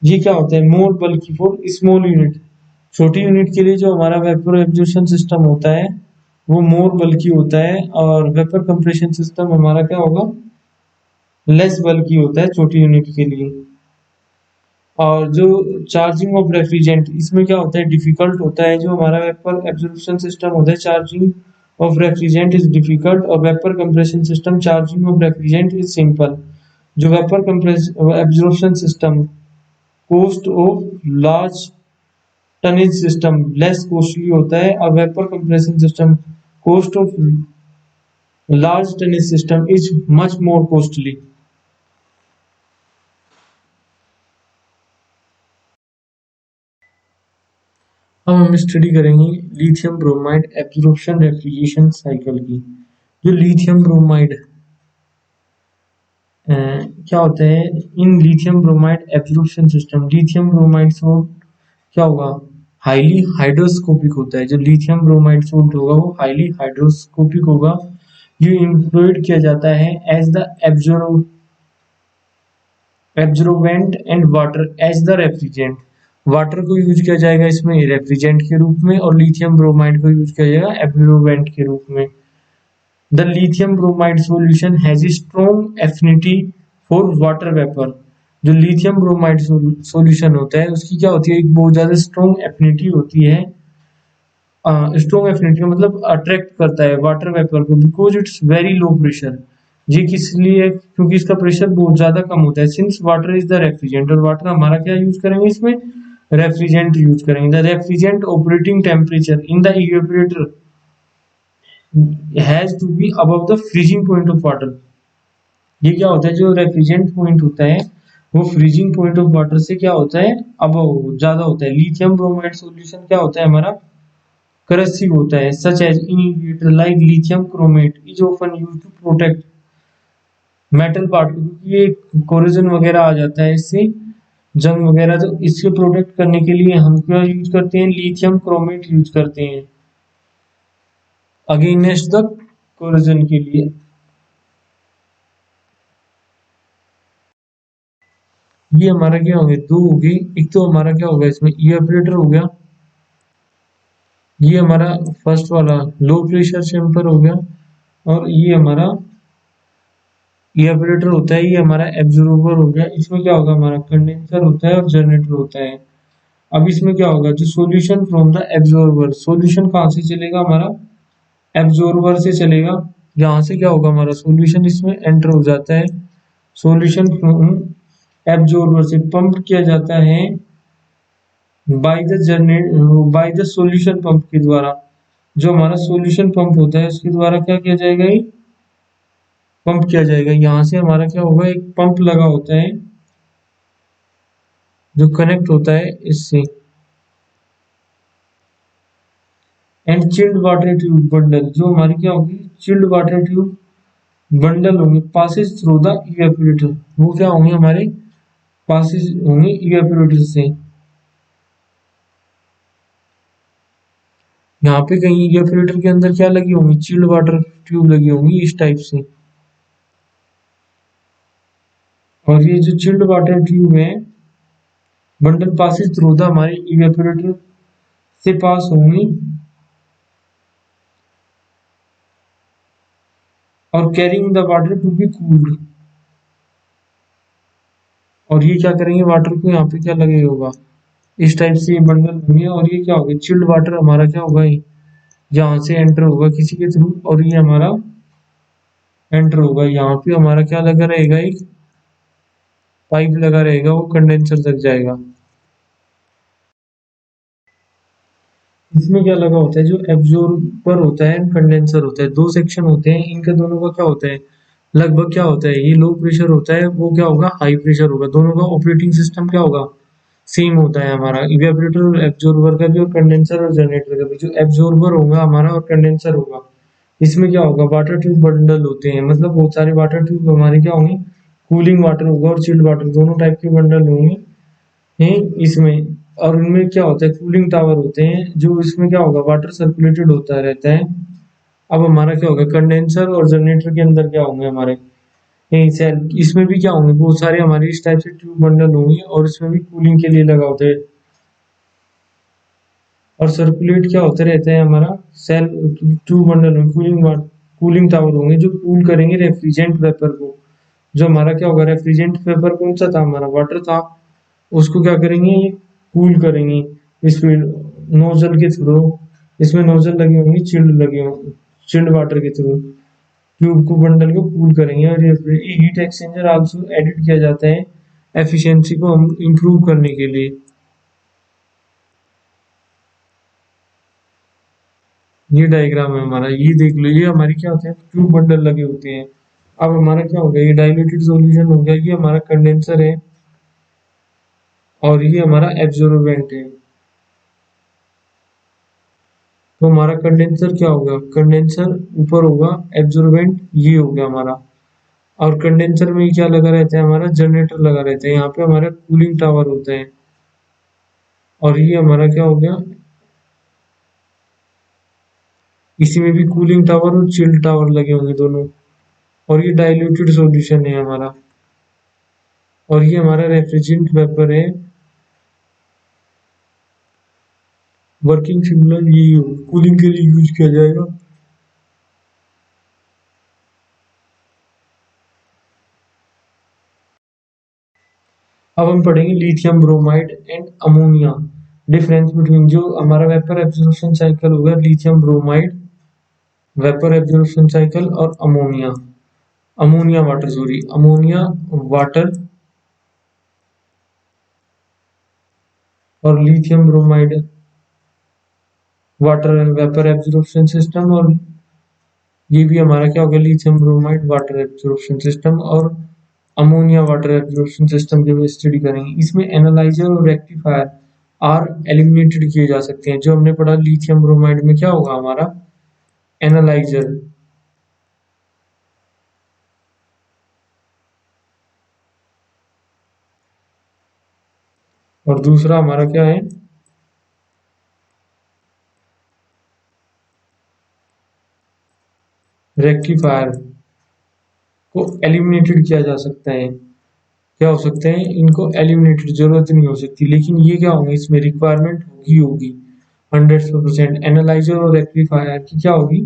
ये क्या होता है, मोर बल्कि फॉर स्मॉल यूनिट। छोटी यूनिट के लिए जो हमारा वेपर एब्जॉर्प्शन सिस्टम होता है, वो मोर बल्कि होता है। और वेपर कंप्रेशन सिस्टम हमारा क्या होगा, लेस बल्कि होता है छोटी यूनिट के लिए। और जो चार्जिंग ऑफ रेफ्रिजरेंट, इसमें क्या होता है, डिफिकल्ट होता है। जो हमारा वेपर एब्जॉर्प्शन सिस्टम होता है, charging of refrigerant is difficult. और vapour compression system, charging of refrigerant is simple. जो vapour compress absorption system, cost of large tonnage system less costly होता है। और vapour compression system, cost of large tonnage system is much more costly. अब हम study करेंगे lithium bromide absorption refrigeration cycle की। जो lithium bromide क्या होता है, in lithium bromide absorption system, lithium bromide salt क्या होगा, हाईली हाइड्रोस्कोपिक होता है। जो लिथियम ब्रोमाइड सोल्ट होगा, वो हाईली हाइड्रोस्कोपिक होगा। ये इंप्लॉयड किया जाता है as the absorbent and water as the refrigerant. Water को यूज किया जाएगा इसमें रेफ्रिजरेंट के रूप में, और लिथियम ब्रोमाइड को यूज किया जाएगा एब्जॉर्बेंट के रूप में। The lithium bromide solution has a strong affinity for water vapour. जो लिथियम ब्रोमाइड सॉल्यूशन होता है, उसकी क्या होती है, एक बहुत ज्यादा स्ट्रॉन्ग एफिनिटी होती है। स्ट्रॉन्ग एफिनिटी का मतलब अट्रैक्ट करता है वाटर वेपर को, because it's very low pressure. ये किस लिए, क्योंकि इसका प्रेशर बहुत ज्यादा कम होता है। Since water is the refrigerant, और वाटर हमारा क्या यूज करेंगे इसमें, रेफ्रिजरेंट यूज करेंगे। The refrigerant operating temperature in the evaporator has to be above the freezing point of water. ये क्या होता है, जो रेफ्रिजरेंट पॉइंट होता है, वो फ्रीजिंग पॉइंट ऑफ वाटर से क्या होता है, अबव ज्यादा होता है। लिथियम ब्रोमाइड सॉल्यूशन क्या होता है हमारा, corrosive होता है। Such as in like lithium chromate is often used to protect metal part, क्योंकि ये कोरोजन वगैरह आ जाता है इससे, जंग वगैरह, तो इससे प्रोटेक्ट करने के लिए हम क्या यूज करते हैं, लिथियम क्रोमेट यूज करते हैं अगेंस्ट द कोरोजन के लिए। ये हमारा क्या हो गया, दो हो गई। एक तो हमारा क्या होगा, इसमें इवेपोरेटर हो गया, ये हमारा फर्स्ट वाला लो प्रेशर चैम्बर हो गया। और ये हमारा इवेपोरेटर होता है, ये हमारा एब्जॉर्बर हो गया। इसमें क्या होगा, हमारा कंडेंसर होता है और जनरेटर होता है। अब इसमें क्या होगा, जो solution from the absorber, solution कहाँ से चलेगा हमारा, एब्जॉर्बर से चलेगा, यहाँ से क्या होगा हमारा सॉल्यूशन इसमें एंटर हो जाता है। सॉल्यूशन एब्जॉर्बर से पंप किया जाता है बाय द सॉल्यूशन पंप के द्वारा। जो हमारा सॉल्यूशन पंप होता है उसके द्वारा क्या किया जाएगा, ये पंप किया जाएगा। यहाँ से हमारा क्या होगा, एक पंप लगा होता है जो कनेक्ट होता है इससे। And chilled water tube bundle, जो हमारी क्या होगी चिल्ड वाटर ट्यूब बंडल होंगे पासिस थ्रू द इवेपोरेटर, वो क्या होंगे हमारे पासिस होंगे इवेपोरेटर से। यहाँ पे कहीं इवेपोरेटर के अंदर क्या लगी होंगी, चिल्ड वाटर ट्यूब लगी होंगी इस टाइप से। और ये जो चिल्ड वाटर ट्यूब है बंडल पासिस थ्रू द हमारे इवेपोरेटर से पास होंगी और carrying the water to be cooled. और ये क्या करेंगे, वाटर को यहाँ पे क्या लगे होगा, इस टाइप से ये बंडल होंगे। और ये क्या होगा, चिल्ड वाटर हमारा क्या होगा, यहाँ से एंटर होगा किसी के थ्रू और ये हमारा एंटर होगा। यहाँ पे हमारा क्या लगा रहेगा, एक पाइप लगा रहेगा, वो कंडेंसर तक जाएगा। इसमें क्या लगा होता है, जो एब्जॉर्बर होता है कंडेंसर होता है, दो सेक्शन होते हैं इनका, दोनों का क्या होता है लगभग क्या होता है, ये लो प्रेशर होता है, वो क्या होगा हाई प्रेशर होगा। दोनों का ऑपरेटिंग सिस्टम क्या होगा, सेम होता है हमारा इवेपोरेटर और एब्जॉर्बर का भी और कंडेंसर और जनरेटर का भी। जो एब्जॉर्बर होगा हमारा और कंडेंसर होगा, इसमें क्या होगा वाटर ट्यूब बंडल होते हैं, मतलब बहुत सारे वाटर ट्यूब हमारे क्या होंगे, कूलिंग वाटर होगा और चिल्ड वाटर दोनों टाइप के बंडल होंगे हैं इसमें। और उनमें क्या होता है कूलिंग टावर होते हैं, जो इसमें क्या होगा वाटर सर्कुलेटेड होता रहता है। अब हमारा क्या होगा कंडेंसर और जनरेटर के अंदर क्या होंगे हमारे यही सेल, इसमें भी क्या होंगे बहुत सारे हमारे इस टाइप से ट्यूब बंडल होंगे और इसमें भी कूलिंग के लिए लगा होता है। और सर्कुलेट क्या होते रहते हैं हमारा सेल ट्यूब बंडल में कूलिंग टावर होंगे जो कूल करेंगे रेफ्रिजरेंट वेपर को। जो हमारा क्या होगा रेफ्रिजरेंट वेपर कौन सा था, हमारा वाटर था, उसको क्या करेंगे ये कूल करेंगे इस नोजल के थ्रू। इसमें नोजल लगी होंगी, चिल्ड लगे होंगे, चिल्ड वाटर के थ्रू ट्यूब को बंडल को कूल करेंगे। और ये हीट एक्सचेंजर आल्सो एडिट किया जाता है एफिशिएंसी को हम इम्प्रूव करने के लिए। ये डायग्राम है हमारा, ये देख लो, ये हमारी क्या होते हैं ट्यूब बंडल लगे होते हैं। अब हमारा क्या हो गया, ये डाइल्यूटेड सॉल्यूशन हो गया, ये हमारा कंडेंसर है और ये हमारा एब्जॉर्बेंट है। तो हमारा कंडेंसर क्या होगा, कंडेंसर ऊपर होगा, एब्जॉर्बेंट ये हो गया हमारा। और कंडेंसर में क्या लगा रहता है, हमारा जनरेटर लगा रहता है, यहाँ पे हमारा कूलिंग टावर होता है। और ये हमारा क्या हो गया, इसी में भी कूलिंग टावर और चिल टावर लगे होंगे दोनों। और ये डाइल्यूटेड सॉल्यूशन है हमारा। और ये हमारा रेफ्रिजरेंट वेपर है, वर्किंग सिमिलर ये कूलिंग के लिए यूज किया जाएगा। अब हम पढ़ेंगे lithium bromide and ammonia, difference between. जो हमारा वेपर एब्जॉर्प्शन साइकिल होगा lithium bromide vapour absorption cycle और ammonia ammonia water sorry ammonia water और lithium bromide water vapour absorption system. और ये भी हमारा क्या होगा lithium bromide water absorption system और अमोनिया वाटर एब्जॉर्प्शन सिस्टम के भी स्टडी करेंगे। इसमें एनालाइजर और रेक्टिफायर आर एलिमिनेटेड किए जा सकते हैं। जो हमने पढ़ा लिथियम ब्रोमाइड में क्या होगा हमारा एनालाइजर, और दूसरा हमारा क्या है रेक्टिफायर को एलिमिनेटेड किया जा सकता है। क्या हो सकते हैं इनको एलिमिनेटेड, जरूरत नहीं हो सकती, लेकिन ये क्या होंगे इसमें रिक्वायरमेंट होगी होगी 100%। एनालाइजर और रेक्टिफायर की क्या होगी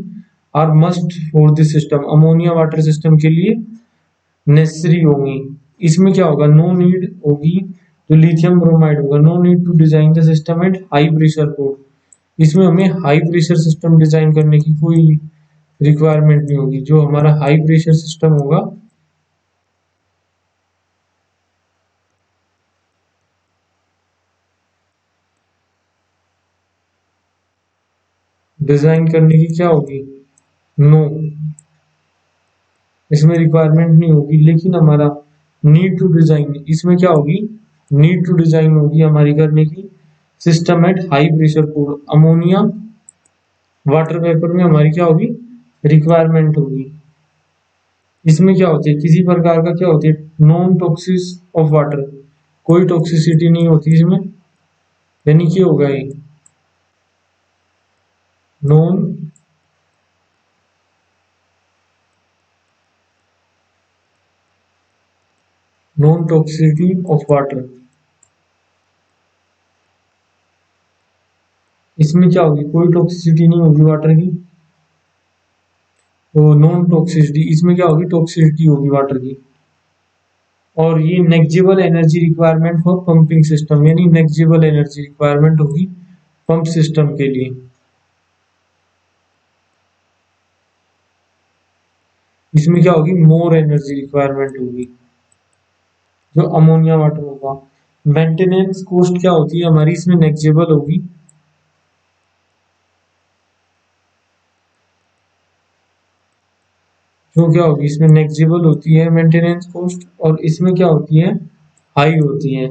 are must for this system, ammonia water system के लिए नेसेसरी होंगी। इसमें क्या होगा नो नीड होगी, जो लिथियम ब्रोमाइड होगा no need to design the system at high pressure port. इसमें हमें हाई प्रेशर सिस्टम डिजाइन करने की कोई रिक्वायरमेंट नहीं होगी। जो हमारा हाई प्रेशर सिस्टम होगा डिजाइन करने की क्या होगी, नो, इसमें रिक्वायरमेंट नहीं होगी। लेकिन हमारा नीड टू डिजाइन, इसमें क्या होगी, नीड टू डिजाइन होगी हमारी करने की। System at high pressure code, ammonia water vapour में हमारी क्या होगी, रिक्वायरमेंट होगी। इसमें क्या होती है, किसी प्रकार का क्या होती है, नॉन टॉक्सिस ऑफ वाटर, कोई टॉक्सिसिटी नहीं होती इसमें, यानी कि होगा ये non non toxicity of water. इसमें क्या होगी, कोई टॉक्सिसिटी नहीं होगी वाटर की, तो नॉन टॉक्सिसिटी, इसमें क्या होगी, टॉक्सिसिटी होगी वाटर की। और ये negligible energy requirement for pumping system, यानी नेग्जिबल एनर्जी रिक्वायरमेंट होगी पंप सिस्टम के लिए। इसमें क्या होगी, मोर एनर्जी रिक्वायरमेंट होगी, जो अमोनिया वाटर होगा। मेंटेनेंस कॉस्ट क्या होती है हमारी, इसमें नेग्जिबल होगी, जो क्या होगी, इसमें नेग्जिबल होती है मेंटेनेंस कॉस्ट, और इसमें क्या होती है, हाई होती है।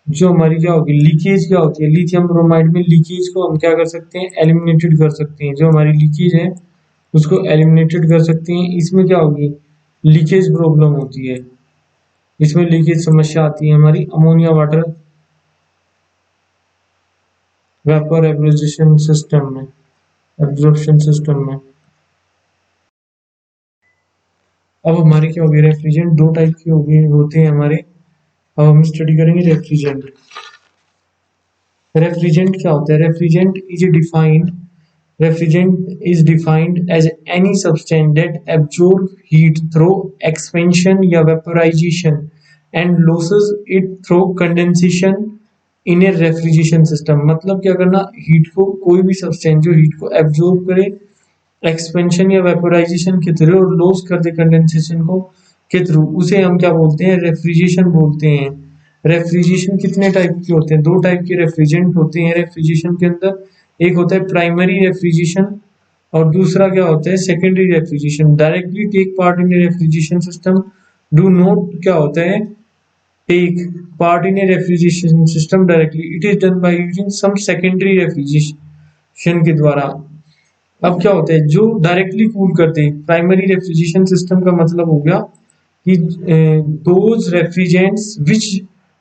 जो हमारी क्या होगी, लीकेज क्या होती है, लिथियम ब्रोमाइड में लीकेज को हम क्या कर सकते हैं, एलिमिनेटेड कर सकते हैं। जो हमारी लीकेज है उसको एलिमिनेटेड कर सकते हैं। इसमें क्या होगी, लीकेज प्रॉब्लम होती है, इसमें लीकेज समस्या आती है हमारी ammonia water vapour absorption system में, एब्जॉर्प्शन सिस्टम में। अब हमारे क्या होगी, रेफ्रिजरेंट दो टाइप के होते हैं हमारे। अब हम स्टडी करेंगे रेफ्रिजरेंट। रेफ्रिजरेंट क्या होता है, refrigerant is defined as any substance that absorb heat through expansion या vaporisation and loses it through condensation in a refrigeration system. मतलब क्या करना, हीट को, कोई भी सब्सटेंस जो हीट को एब्जॉर्ब करे एक्सपेंशन या वेपोराइजेशन के थ्रू और लॉस कर दे कंडेंसेशन को के थ्रू, उसे हम क्या बोलते हैं, रेफ्रिजरेशन बोलते हैं। रेफ्रिजरेशन कितने टाइप के होते हैं, दो टाइप के रेफ्रिजरेंट होते हैं रेफ्रिजरेशन के अंदर। एक होता है प्राइमरी रेफ्रिजरेशन और दूसरा क्या होता है, secondary refrigeration. Directly take part in refrigeration system, do not क्या होता है, take part in refrigeration system directly, it is done by using some secondary refrigeration के द्वारा। अब क्या होता है, जो डायरेक्टली कूल करते हैं, प्राइमरी रेफ्रिजरेशन सिस्टम का मतलब हो गया कि those refrigerants which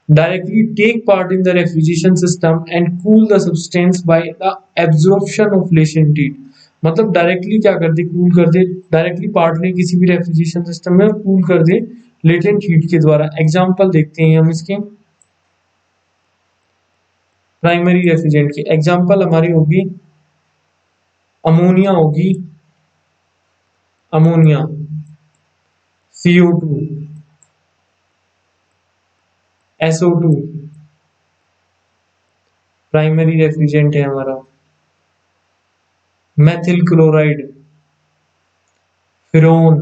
directly take part in the refrigeration system and cool the substance by the absorption of latent heat. मतलब डायरेक्टली क्या करते, कूल कर दे, डायरेक्टली पार्ट ले किसी भी रेफ्रिजरेशन सिस्टम में और कूल कर दे लेटेंट हीट के द्वारा। एग्जांपल देखते हैं हम इसके, प्राइमरी रेफ्रिजरेंट की एग्जांपल हमारी होगी, अमोनिया होगी, ammonia CO2, SO2 primary refrigerant है हमारा। मेथिल क्लोराइड, फ्यूरोन,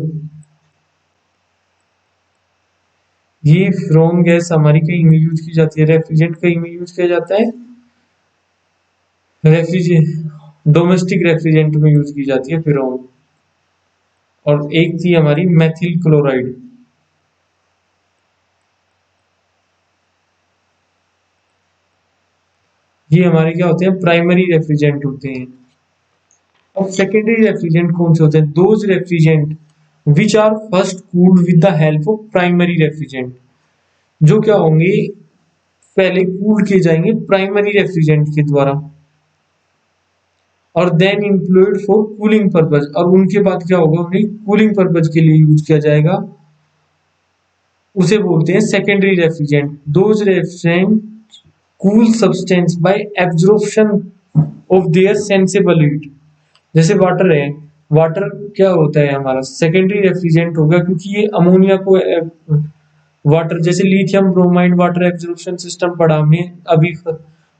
ये फ्यूरोन गैस हमारी कहीं में यूज की जाती है, रेफ्रिजरेंट कहीं में यूज किया जाता है, रेफ्रिजरेंट डोमेस्टिक रेफ्रिजरेंट में यूज की जाती है फ्यूरोन। और एक थी हमारी मेथिल क्लोराइड। ये हमारे क्या होते हैं, प्राइमरी रेफ्रिजरेंट होते हैं। अब सेकेंडरी रेफ्रिजरेंट कौन से होते हैं, those refrigerant which are first cooled with the help of primary refrigerant, जो क्या होंगे, पहले कूल किए जाएंगे प्राइमरी रेफ्रिजरेंट के द्वारा और then employed for cooling purpose, और उनके बाद क्या होगा, उन्हें कूलिंग पर्पज के लिए यूज किया जाएगा, उसे बोलते हैं secondary refrigerant. Those refrigerant cool substance by absorption of their sensible heat. जैसे वाटर है, वाटर क्या होता है हमारा, सेकेंडरी रेफ्रिजरेंट होगा, क्योंकि ये अमोनिया को वाटर, जैसे lithium bromide water absorption system पढ़ा हमने अभी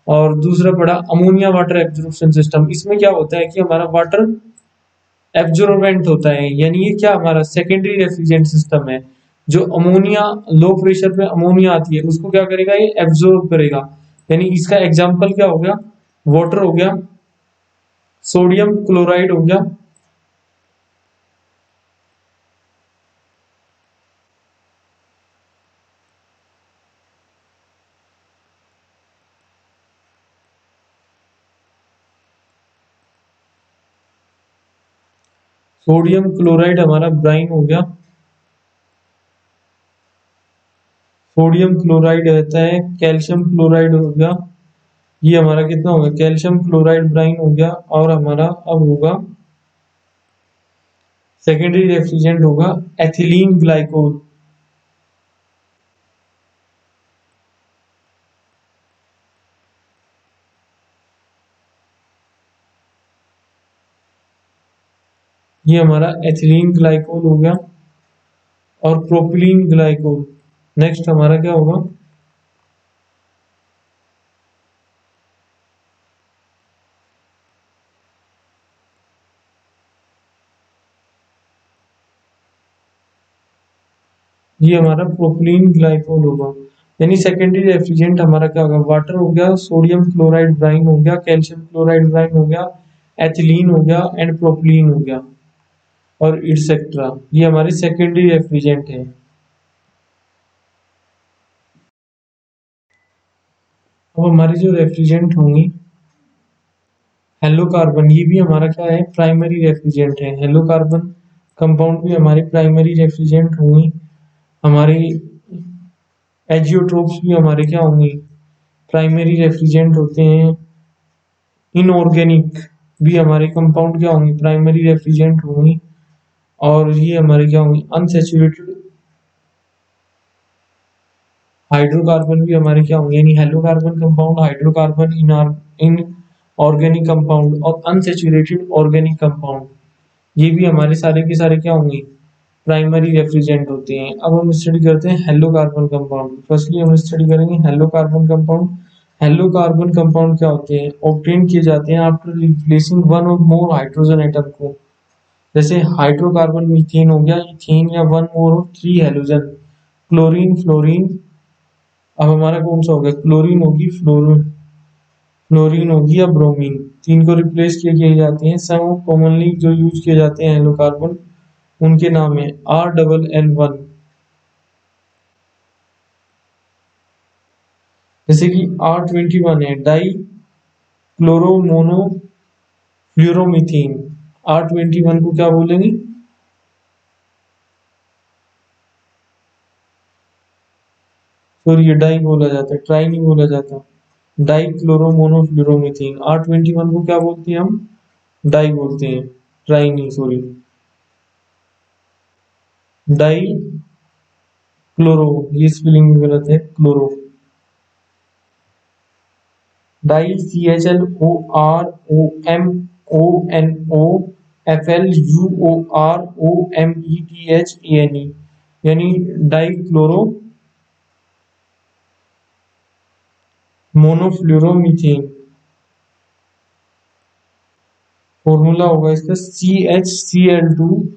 और दूसरा पड़ा अमोनिया वाटर एब्जॉर्प्शन सिस्टम। इसमें क्या होता है कि हमारा वाटर एब्जॉर्बेंट होता है, यानी ये क्या हमारा सेकेंडरी रेफ्रिजरेंट सिस्टम है। जो अमोनिया लो प्रेशर पे अमोनिया आती है उसको क्या करेगा, ये एब्जॉर्ब करेगा। यानी इसका एग्जाम्पल क्या हो गया, वाटर हो गया, सोडियम क्लोराइड हो गया, सोडियम क्लोराइड हमारा ब्राइन हो गया, सोडियम क्लोराइड रहता है, कैल्शियम क्लोराइड हो गया, ये हमारा कितना होगा, कैल्शियम क्लोराइड ब्राइन हो गया। और हमारा अब होगा सेकेंडरी रेफ्रिजरेंट होगा एथिलीन ग्लाइकोल। ये हमारा एथिलीन ग्लाइकोल हो गया और प्रोपिलीन ग्लाइकोल। नेक्स्ट हमारा क्या होगा, ये हमारा प्रोपिलीन ग्लाइकोल होगा। यानी सेकेंडरी रेफ्रिजरेंट हमारा क्या होगा, वाटर हो गया, सोडियम क्लोराइड ब्राइन हो गया, कैल्शियम क्लोराइड ब्राइन हो गया, एथिलीन हो गया एंड प्रोपिलीन हो गया और इटसेट्रा। ये हमारे सेकेंडरी रेफ्रिजरेंट है। अब हमारी जो रेफ्रिजरेंट होंगी हेलो कार्बन, ये भी हमारा क्या है, प्राइमरी रेफ्रिजरेंट है। हेलो कार्बन कंपाउंड भी हमारी प्राइमरी रेफ्रिजरेंट होंगी। हमारी एजियोट्रोप्स भी हमारे क्या होंगी, प्राइमरी रेफ्रिजरेंट होते हैं। इनऑर्गेनिक भी हमारे कंपाउंड क्या होंगे, प्राइमरी रेफ्रिजरेंट होंगी। और ये हमारे क्या होंगे, अनसैचुरेटेड हाइड्रोकार्बन भी हमारे क्या होंगे, यानी halocarbon compound, hydrocarbon, in organic compound और अनसैचुरेटेड ऑर्गेनिक कंपाउंड, ये भी हमारे सारे के सारे क्या होंगे, प्राइमरी रेफ्रिजरेंट होते हैं। अब हम स्टडी करते हैं हेलो कार्बन कंपाउंड। फर्स्टली हम स्टडी करेंगे hello carbon compound. Hello carbon compound क्या होते हैं, ऑब्टेन किए जाते हैं आफ्टर रिप्लेसिंग वन और मोर हाइड्रोजन एटम को। जैसे हाइड्रोकार्बन मीथेन हो गया, इथेन या one more three halogen, chlorine fluorine. अब हमारा कौन सा हो गया, क्लोरीन होगी, फ्लोरीन होगी या ब्रोमीन, तीन को रिप्लेस किए जाते हैं। सम कॉमनली जो यूज किए जाते हैं हेलो कार्बन, उनके नाम है R-L-L1। जैसे कि R-21 है, डाई क्लोरोमोनो फ्लोरोमीथेन। R-21 को क्या बोलेंगे, सॉरी ये डाई बोला जाता है, ट्राई नहीं बोला जाता, डाई क्लोरोमोनो फ्लोरोमीथेन। R-21 को क्या बोलते हैं हम, डाई बोलते हैं, ट्राई नहीं, सॉरी, डाई क्लोरो, ये स्पेलिंग गलत है, क्लोरो, डाई CHLOROMONOFLUOROMETHANE, यानी डाई क्लोरो मोनोफ्लोरोमीथेन। फॉर्मूला होगा इसका CHCl2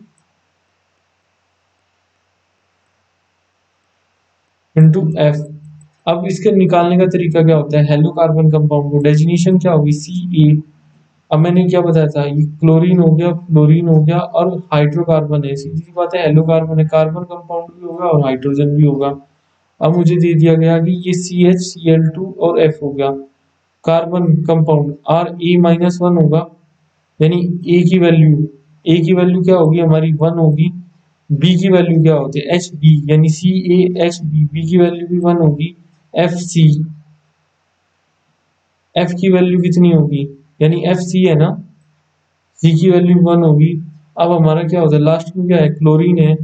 इंटू F। अब इसके निकालने का तरीका क्या होता है, हेलो कार्बन कंपाउंड को डेजिनेशन क्या होगी, Ca। अब मैंने क्या बताया था, ये क्लोरीन हो गया, फ्लोरीन हो गया और हाइड्रोकार्बन है, सीधी सी बात है, हेलो कार्बन है, कार्बन कंपाउंड भी होगा और हाइड्रोजन भी होगा। अब मुझे दे दिया गया कि ये CHCl2 और F हो गया, कार्बन कंपाउंड Ra-1 होगा, यानी ए की वैल्यू क्या होगी हमारी, 1 होगी। बी की वैल्यू क्या होती है, एच बी, यानी CaHb, बी की वैल्यू भी 1 होगी। FC, F की वैल्यू कितनी होगी, यानी FC है ना, C की वैल्यू 1 होगी। अब हमारा क्या होता है, लास्ट में क्या है, क्लोरीन है,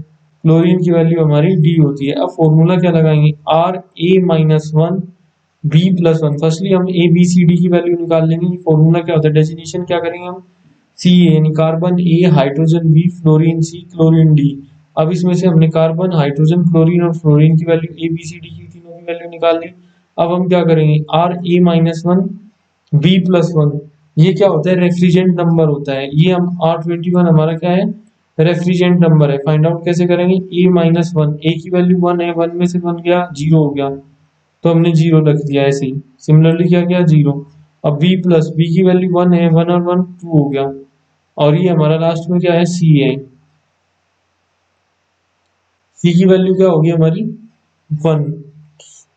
क्लोरीन की वैल्यू हमारी D होती है। अब फॉर्मूला क्या लगाएंगे, Ra-1 B+1। फर्स्टली हम ABCD की वैल्यू निकाल लेंगे। फॉर्मूला क्या होता है, डेफिनेशन क्या करेंगे हम, Ca यानी carbon A, hydrogen B, fluorine C, chlorine D। अब इसमें से हमने कार्बन, हाइड्रोजन, क्लोरीन और फ्लोरीन की वैल्यू ABCD की तीनों की वैल्यू निकाल ली। अब हम क्या करेंगे, Re-1 B+1, ये क्या होता है, रेफ्रिजरेंट नंबर होता है। ये हम R21 हमारा क्या है, रेफ्रिजरेंट नंबर है। फाइंड आउट कैसे करेंगे, A-1, ए की वैल्यू 1 है, 1 में से 1 गया 0 हो गया, तो हमने 0 रख दिया ऐसे ही। सिमिलरली क्या किया, 0। अब B की वैल्यू 1 है, 1 और 1 2 हो गया, और ये हमारा लास्ट में क्या है, C है। C की वैल्यू क्या होगी हमारी 1,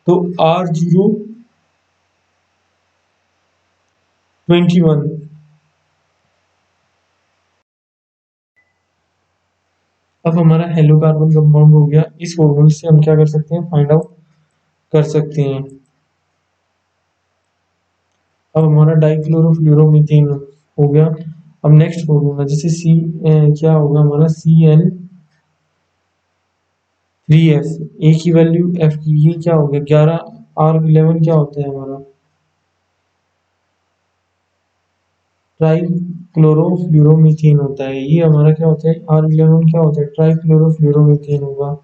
तो R021। अब हमारा हेलो कार्बन कंपाउंड हो गया। इस फॉर्मूले से हम क्या कर सकते हैं, फाइंड आउट कर सकते हैं। अब हमारा डाइक्लोरोफ्लोरोमीथेन हो गया। अब नेक्स्ट फॉर्मूला, जैसे क्या होगा हमारा CN3F, ए की वैल्यू F की, ये क्या हो गया 11, R11 क्या होता है हमारा, ट्राइक्लोरोफ्लोरोमीथेन होता है। ये हमारा क्या होता है, R11 क्या होता है, ट्राइक्लोरोफ्लोरोमीथेन होगा।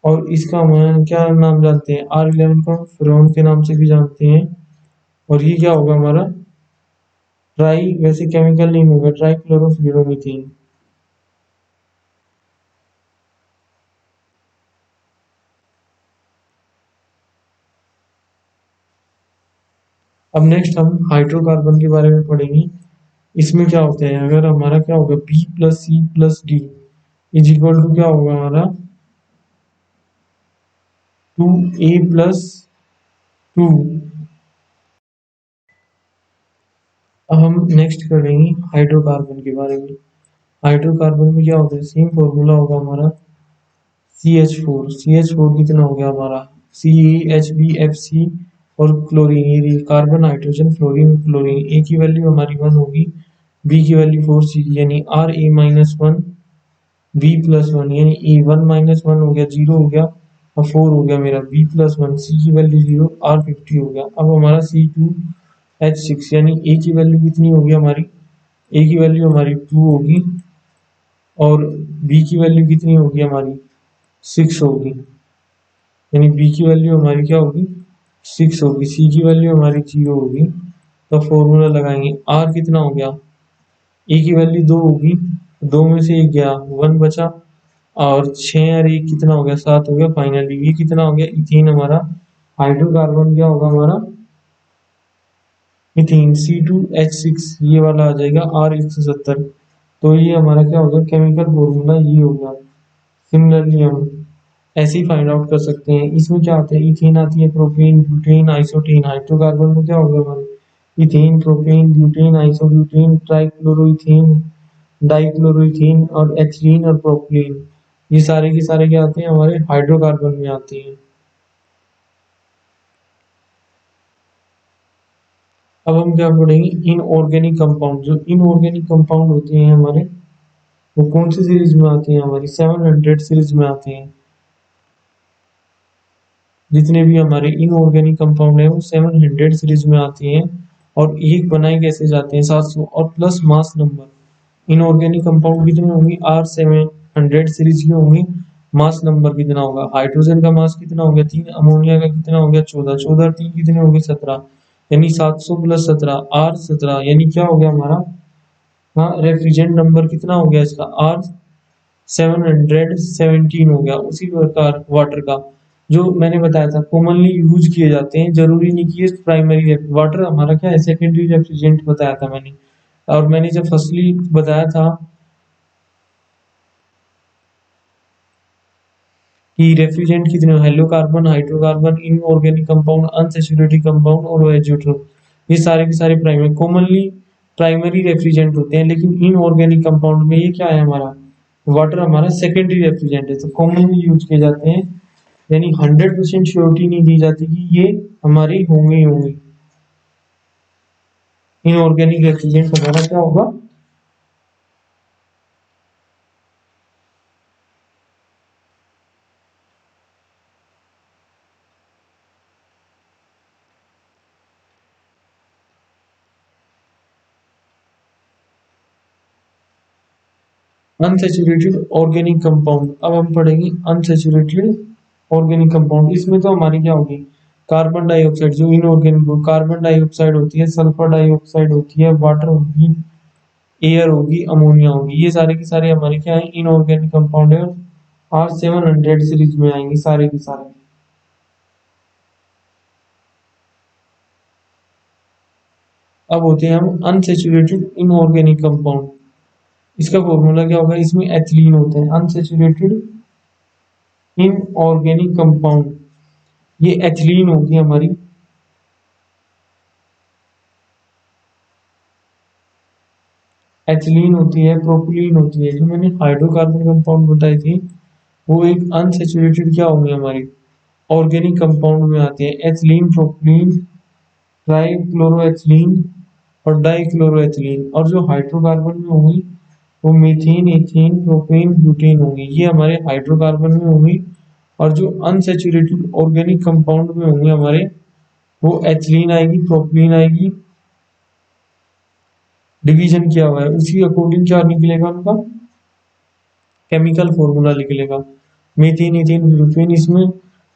और इसका हम क्या नाम जानते हैं, R11 को फ्लोरोन के नाम से भी जानते हैं। और ये क्या होगा हमारा वैसे केमिकल नेम होगा ट्राइक्लोरोफ्लोरोमीथेन। अब नेक्स्ट हम हाइड्रोकार्बन के बारे में पढ़ेंगे। इसमें क्या होता है, अगर हमारा क्या होगा B+C+D इज इक्वल टू क्या होगा हमारा 2A+2। अब हम नेक्स्ट करेंगे हाइड्रोकार्बन के बारे में। हाइड्रोकार्बन में क्या होता है, सेम फॉर्मूला होगा हमारा CH4 कितना हो गया हमारा CH2HBFC, और क्लोरीन, ये कार्बन हाइड्रोजन फ्लोरीन क्लोरीन, ए की वैल्यू हमारी 1 होगी, बी की वैल्यू 4, सी की, यानी Ra-1 B+1, यानी A1-1 हो गया 0 हो गया, और 4 हो गया मेरा B+1, सी की वैल्यू 0, R50 हो गया। अब हमारा C2H6, यानी ए की वैल्यू कितनी होगी हमारी, ए की वैल्यू हमारी 2 होगी, और बी की वैल्यू कितनी होगी हमारी 6 होगी, यानी बी की वैल्यू हमारी क्या होगी 6 होगी, सी की वैल्यू हमारी 0 होगी। तो फॉर्मूला लगाएंगे, आर कितना हो गया, ए की वैल्यू 2 होगी, 2 में से 1 गया 1 बचा, और 6 और 1 कितना हो गया 7 हो गया। फाइनली ये कितना हो गया, इथेन हमारा हाइड्रोकार्बन क्या होगा हमारा इथेन C2H6, ये वाला आ जाएगा R170। तो ये हमारा क्या होगा, केमिकल फॉर्मूला ये होगा। सिमिलरली हम ऐसे ही फाइंड आउट कर सकते हैं। इसमें क्या आता है, इथेन आती है, प्रोपेन ब्यूटेन आइसोटेन। हाइड्रोकार्बन में क्या होगा हमारे ethane propane butane isobutane trichloroethane dichloroethane और एथिलीन और प्रोपिलीन, ये सारे के सारे क्या आते हैं हमारे हाइड्रोकार्बन में आते हैं। अब हम क्या पढ़ेंगे, इनऑर्गेनिक कंपाउंड। जो इनऑर्गेनिक कंपाउंड होते हैं हमारे, वो कौन सी सीरीज में आते हैं, हमारी 700 सीरीज में आते हैं। जितने भी हमारे इनऑर्गेनिक कंपाउंड है वो 700 सीरीज में आते हैं। और एक बनाए कैसे जाते हैं 700, और plus mass number. Inorganic compound कितने होंगे, R700 सीरीज के होंगे। मास नंबर कितना होगा, हाइड्रोजन का मास कितना हो गया 3, अमोनिया का कितना हो गया 14, 14 और 3 कितने हो गए 17, यानी 700 प्लस 17 R17, यानी क्या हो गया हमारा, हाँ रेफ्रिजरेंट नंबर कितना हो गया इसका R717 हो गया। उसी प्रकार वाटर का, जो मैंने बताया था कॉमनली यूज किए जाते हैं, जरूरी नहीं कि ये प्राइमरी, वाटर हमारा क्या है सेकेंडरी रेफ्रिजरेंट बताया था मैंने। और मैंने जब फर्स्टली बताया था कि रेफ्रिजरेंट कितने, hello carbon, hydrocarbon, inorganic compound, unsaturated compound और एज़ोट्रोप, ये सारे के सारे प्राइमरी, कॉमनली प्राइमरी रेफ्रिजरेंट होते हैं। लेकिन इनऑर्गेनिक कंपाउंड में ये क्या है हमारा, वाटर हमारा सेकेंडरी रेफ्रिजरेंट है, तो कॉमनली यूज किए जाते हैं। यानी 100% श्योरिटी नहीं दी जाती कि ये हमारे होंगे ही होंगे। इनऑर्गेनिक रेफ्रिजरेंट हमारा क्या होगा, अनसैचुरेटेड ऑर्गेनिक कंपाउंड। अब हम पढ़ेंगे अनसैचुरेटेड ऑर्गेनिक कंपाउंड, इसमें तो हमारी क्या होगी, कार्बन डाइऑक्साइड जो इनऑर्गेनिक, कार्बन डाइऑक्साइड होती है, सल्फर डाइऑक्साइड होती है, वाटर होगी, एयर होगी, अमोनिया होगी, ये सारे के सारे हमारे क्या है, इनऑर्गेनिक कंपाउंड है। R700 सीरीज में आएंगे सारे के सारे। अब होते हैं हम अनसेचुरेटेड इनऑर्गेनिक कंपाउंड। इसका फॉर्मूला क्या होगा, इसमें एथिलीन होते हैं, अनसेचुरेटेड इनऑर्गेनिक कंपाउंड, ये एथिलीन होगी हमारी। एथिलीन होती है, प्रोपिलीन होती है, जो मैंने हाइड्रोकार्बन कंपाउंड बताई थी वो एक अनसेचुरेटेड क्या होंगे हमारी, ऑर्गेनिक कंपाउंड में आते हैं, एथिलीन, प्रोपिलीन, ट्राइक्लोरोएथिलीन और डाइक्लोरोएथिलीन। और जो हाइड्रोकार्बन में होंगी वो मीथेन, एथेन, प्रोपेन, ब्यूटेन होंगी, ये हमारे हाइड्रोकार्बन में होंगी। और जो अनसेचुरेटेड ऑर्गेनिक कंपाउंड में होंगे हमारे, वो एथिलीन आएगी, प्रोपिलीन आएगी, डिवीजन किया हुआ है उसी अकॉर्डिंग क्या निकलेगा उनका केमिकल फॉर्मूला निकलेगा, मीथेन, एथेन, ब्यूटेन। इसमें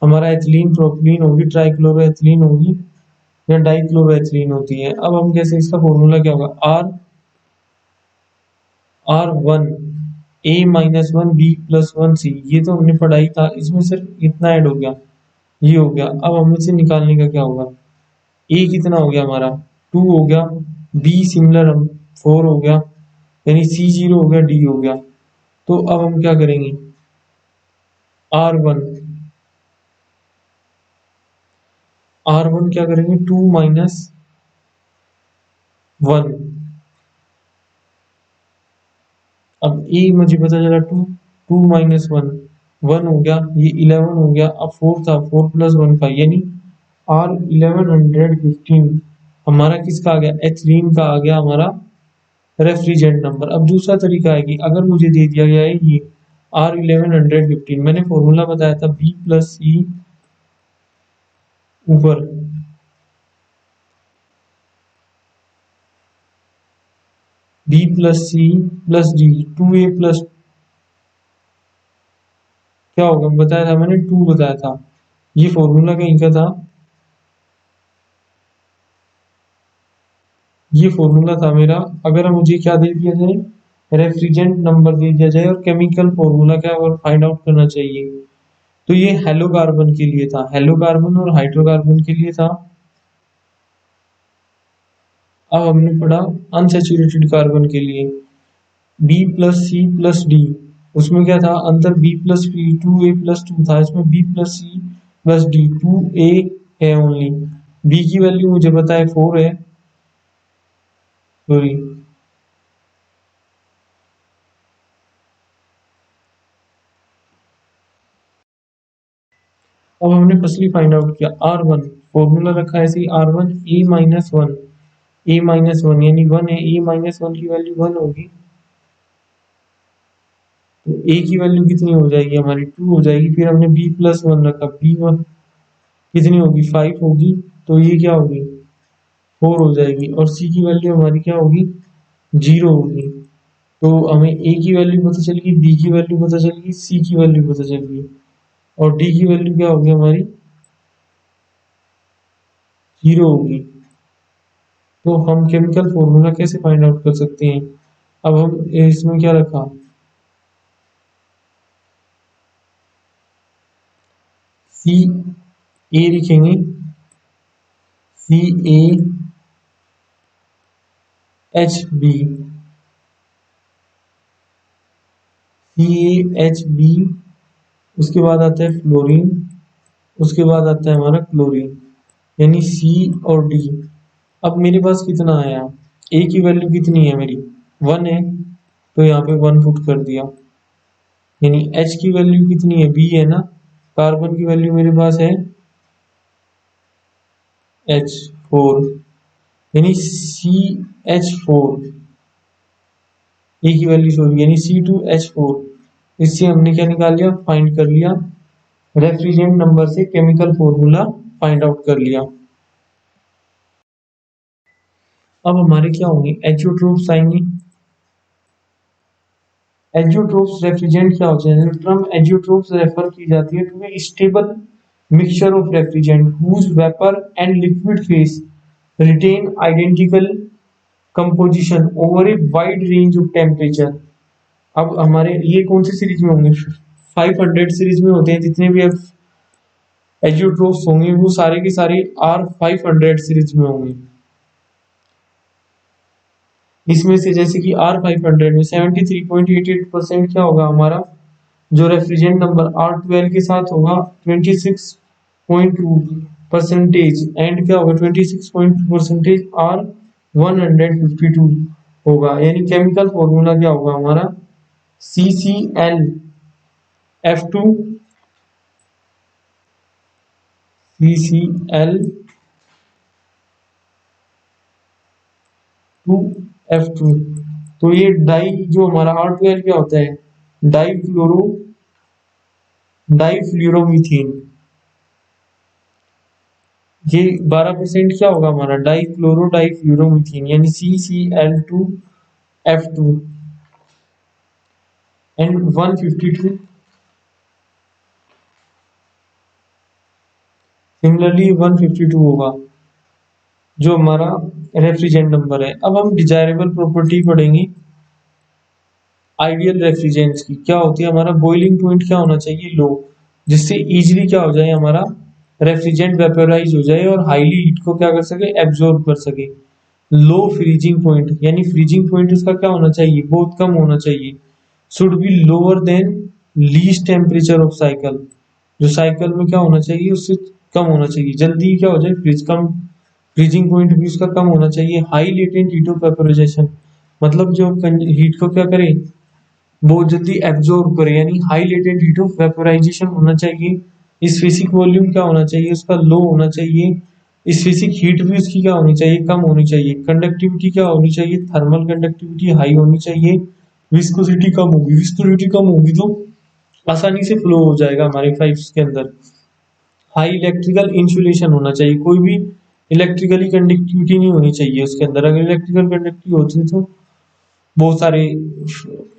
हमारा एथिलीन, प्रोपिलीन होगी, ट्राइक्लोरोएथिलीन होगी या डाइक्लोरोएथिलीन होती है। अब हम कैसे, इसका फॉर्मूला क्या होगा, R1 A-1 B+1 C, ये तो हमने पढ़ाई था, इसमें सिर्फ इतना ऐड हो गया, ये हो गया। अब हमें से निकालने का क्या होगा, ए कितना हो गया हमारा 2 हो गया, बी सिमिलर हम 4 हो गया, यानी सी 0 हो गया, डी हो गया। तो अब हम क्या करेंगे, R1 R1 क्या करेंगे, 2 - 1। अब ए मुझे पता चला 2, 2 - 1 1 हो गया, ये 11 हो गया। अब 4 था, 4 + 1 5, यानी R1115 हमारा किसका आ गया, एथिलीन का आ गया हमारा रेफ्रिजरेंट नंबर। अब दूसरा तरीका है कि अगर मुझे दे दिया गया है ये R1115, मैंने फॉर्मूला बताया था B+C ऊपर, B+C+D 2A+ क्या होगा बताया था मैंने, 2 बताया था। ये फॉर्मूला कहीं का था, ये फॉर्मूला था मेरा। अगर मुझे क्या दे दिया जाए, रेफ्रिजरेंट नंबर दे दिया जाए और केमिकल फॉर्मूला क्या और फाइंड आउट करना चाहिए, तो ये हेलो कार्बन के लिए था, हेलो कार्बन और हाइड्रोकार्बन के लिए था। अब हमने पढ़ा अनसेचुरेटेड कार्बन के लिए, B+C+D, उसमें क्या था अंतर, B+P 2A+2 था, इसमें B+C+D 2A है ओनली। बी की वैल्यू मुझे पता है 4 है, सॉरी। अब हमने फर्स्टली फाइंड आउट किया R1, फॉर्मूला रखा है ऐसे ही, R1 A-1 यानी 1 है, A-1 की वैल्यू 1 होगी, तो A की वैल्यू कितनी हो जाएगी हमारी 2 हो जाएगी। फिर हमने B+1 रखा, B1 कितनी होगी 5 होगी, तो ये क्या होगी 4 हो जाएगी। और C की वैल्यू हमारी क्या होगी 0 होगी। तो हमें A की वैल्यू पता चल गई, B की वैल्यू पता चल गई, C की वैल्यू पता चल गई, और D की वैल्यू क्या होगी हमारी 0 होगी। तो हम केमिकल फॉर्मूला कैसे फाइंड आउट कर सकते हैं, अब हम इसमें क्या रखा, सी ए लिखेंगे, CaHB, CaHB, उसके बाद आता है फ्लोरीन, उसके बाद आता है हमारा क्लोरीन, यानी C और D। अब मेरे पास कितना आया, A की वैल्यू कितनी है मेरी 1 है, तो यहाँ पे 1 पुट कर दिया, यानी H की वैल्यू कितनी है, B है ना, कार्बन की वैल्यू मेरे पास है H4, यानी CH4, ए की वैल्यू सॉरी यानी C2H4। इससे हमने क्या निकाल लिया, फाइंड कर लिया, रेफ्रिजरेंट नंबर से केमिकल फॉर्मूला फाइंड आउट कर लिया। अब हमारे क्या होंगे एजियोट्रोप्स आएंगे, एजियोट्रोप्स रेफ्रिजरेंट क्या होते हैं? टर्म एजियोट्रोप्स रेफर की जाती है to a stable mixture of refrigerant whose vapour and liquid phase retain identical composition over a wide range of temperature. अब हमारे ये कौन सी सीरीज में होंगे? 500 सीरीज में होते हैं जितने भी अब एजियोट्रोप्स होंगे वो सारे के सारे R500 सीरीज में होंगे। इसमें से जैसे कि R500 में 73.88% क्या होगा हमारा जो रेफ्रिजरेंट नंबर R12 के साथ होगा 26.2% एंड क्या होगा 26.2% R152 होगा। यानी केमिकल फॉर्मूला क्या होगा हमारा CCl F2 तो ये डाई जो हमारा R12 क्या होता है? डाईफ्लोरोमीथेन। ये 12% क्या होगा हमारा डाईफ्लोरोमीथेन यानी CCl2F2 एंड 152 सिमिलरली 152 होगा जो हमारा रेफ्रिजरेंट नंबर है। अब हम डिजायरेबल प्रॉपर्टी पढ़ेंगे आइडियल रेफ्रिजरेंट्स की। क्या होती है? हमारा बॉइलिंग पॉइंट क्या होना चाहिए? लो, जिससे इजीली क्या हो जाए हमारा रेफ्रिजरेंट वेपोराइज हो जाए और हाईली हीट को क्या कर सके? एब्जॉर्ब कर सके। लो फ्रीजिंग पॉइंट यानी फ्रीजिंग पॉइंट उसका क्या होना चाहिए? बहुत कम होना चाहिए। Should be lower than least temperature of cycle. जो साइकिल में क्या होना चाहिए उससे कम होना चाहिए। जल्दी क्या हो जाए फ्रीजिंग पॉइंट भी उसका कम होना चाहिए। High latent heat of vaporisation मतलब जो हीट को क्या करे? बहुत जल्दी एब्जॉर्ब करे यानी high latent heat of vaporisation होना चाहिए। स्पेसिफिक वॉल्यूम क्या होना चाहिए? उसका लो होना चाहिए। स्पेसिफिक हीट भी उसकी क्या होनी चाहिए? कम होनी चाहिए। कंडक्टिविटी क्या होनी चाहिए? थर्मल कंडक्टिविटी हाई होनी चाहिए। विस्कोसिटी कम होगी। विस्कोसिटी कम होगी तो आसानी से फ्लो हो जाएगा हमारे पाइप्स के अंदर। हाई इलेक्ट्रिकल इंसुलेशन होना चाहिए। कोई भी इलेक्ट्रिकली कंडक्टिविटी नहीं होनी चाहिए उसके अंदर। अगर इलेक्ट्रिकल कंडक्टिविटी होती है तो बहुत सारे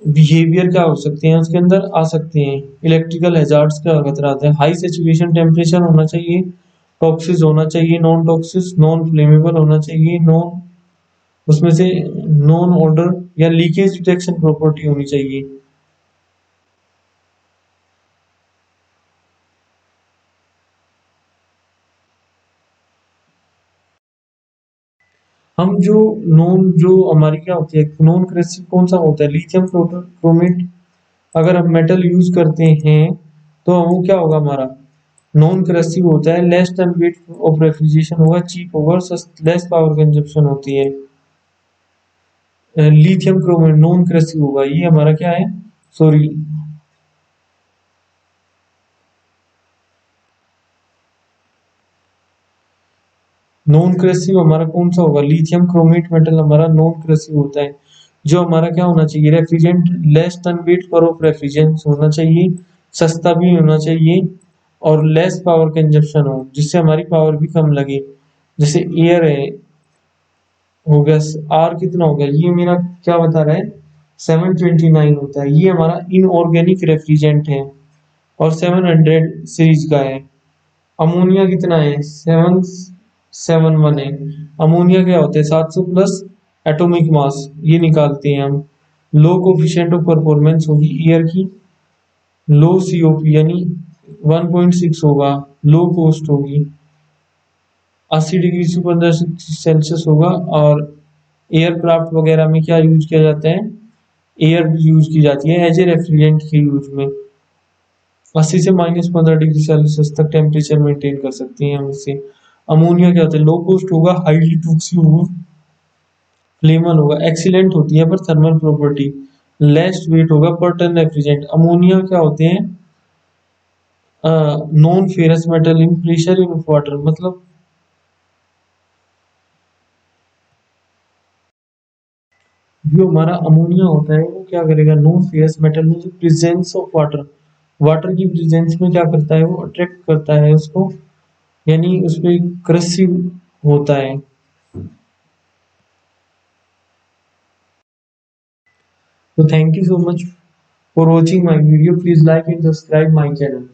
बिहेवियर क्या हो सकते हैं उसके अंदर आ सकते हैं। इलेक्ट्रिकल हैजार्ड्स का खतरा आता है। हाई सैचुरेशन टेम्परेचर होना चाहिए। टॉक्सिस होना चाहिए। नॉन टॉक्सिस नॉन फ्लेमेबल होना चाहिए। नॉन उसमें से नॉन ऑर्डर या लीकेज डिटेक्शन प्रॉपर्टी होनी चाहिए। हम जो नॉन जो हमारी क्या होती है नॉन क्रेसिव कौन सा होता है? Lithium chromate. अगर हम मेटल यूज करते हैं तो वो क्या होगा हमारा नॉन क्रेसिव होता है। Less than weight of refrigeration होगा। चीप होगा। लेस पावर कंजप्शन होती है। लिथियम क्रोमेट नॉन क्रेसिव होगा। ये हमारा क्या है? सॉरी, नॉन क्रेसिव हमारा कौन सा होगा? लिथियम क्रोमेट मेटल हमारा नॉन क्रेसिव होता है। जो हमारा क्या होना चाहिए? रेफ्रिजरेंट लेस टन वेट पर ऑफ रेफ्रिजरेंट होना चाहिए। सस्ता भी होना चाहिए और लेस पावर कंजप्शन हो जिससे हमारी पावर भी कम लगे। जैसे एयर है हो गया। आर कितना हो गया? ये मेरा क्या बता रहा है? 729 होता है। ये हमारा इनऑर्गेनिक रेफ्रिजरेंट है और 700 सीरीज का है। अमोनिया कितना है? 771 है। अमोनिया क्या होता है? 700 प्लस एटॉमिक मास ये निकालते हैं हम। लो कोफिशिएंट ऑफ परफॉर्मेंस होगी एयर की। लो सीओपी यानी 1.6 होगा। लो कॉस्ट होगी। 80 डिग्री से 15 सेल्सियस होगा। और एयरक्राफ्ट वगैरह में क्या यूज किया जाता है? एयर यूज की जाती है एज ए रेफ्रिजरेंट के यूज में। 80 से -15 डिग्री सेल्सियस तक टेम्परेचर मेंटेन कर सकते हैं हम इससे। अमोनिया क्या होता है? लो कॉस्ट होगा। हाईली टॉक्सिक होगा। फ्लेमल होगा। एक्सीलेंट होती है पर थर्मल प्रॉपर्टी। लेस वेट होगा पर टन रेफ्रिजरेंट। अमोनिया क्या होते हैं? Non ferrous metal in pressure in water मतलब जो हमारा अमोनिया होता है वो क्या करेगा? नॉन फेरस मेटल में जो प्रेजेंस ऑफ वाटर वाटर की प्रेजेंस में क्या करता है? वो अट्रैक्ट करता है उसको यानी उसपे कृषि होता है। तो thank you so much For watching my video, please like and subscribe my channel.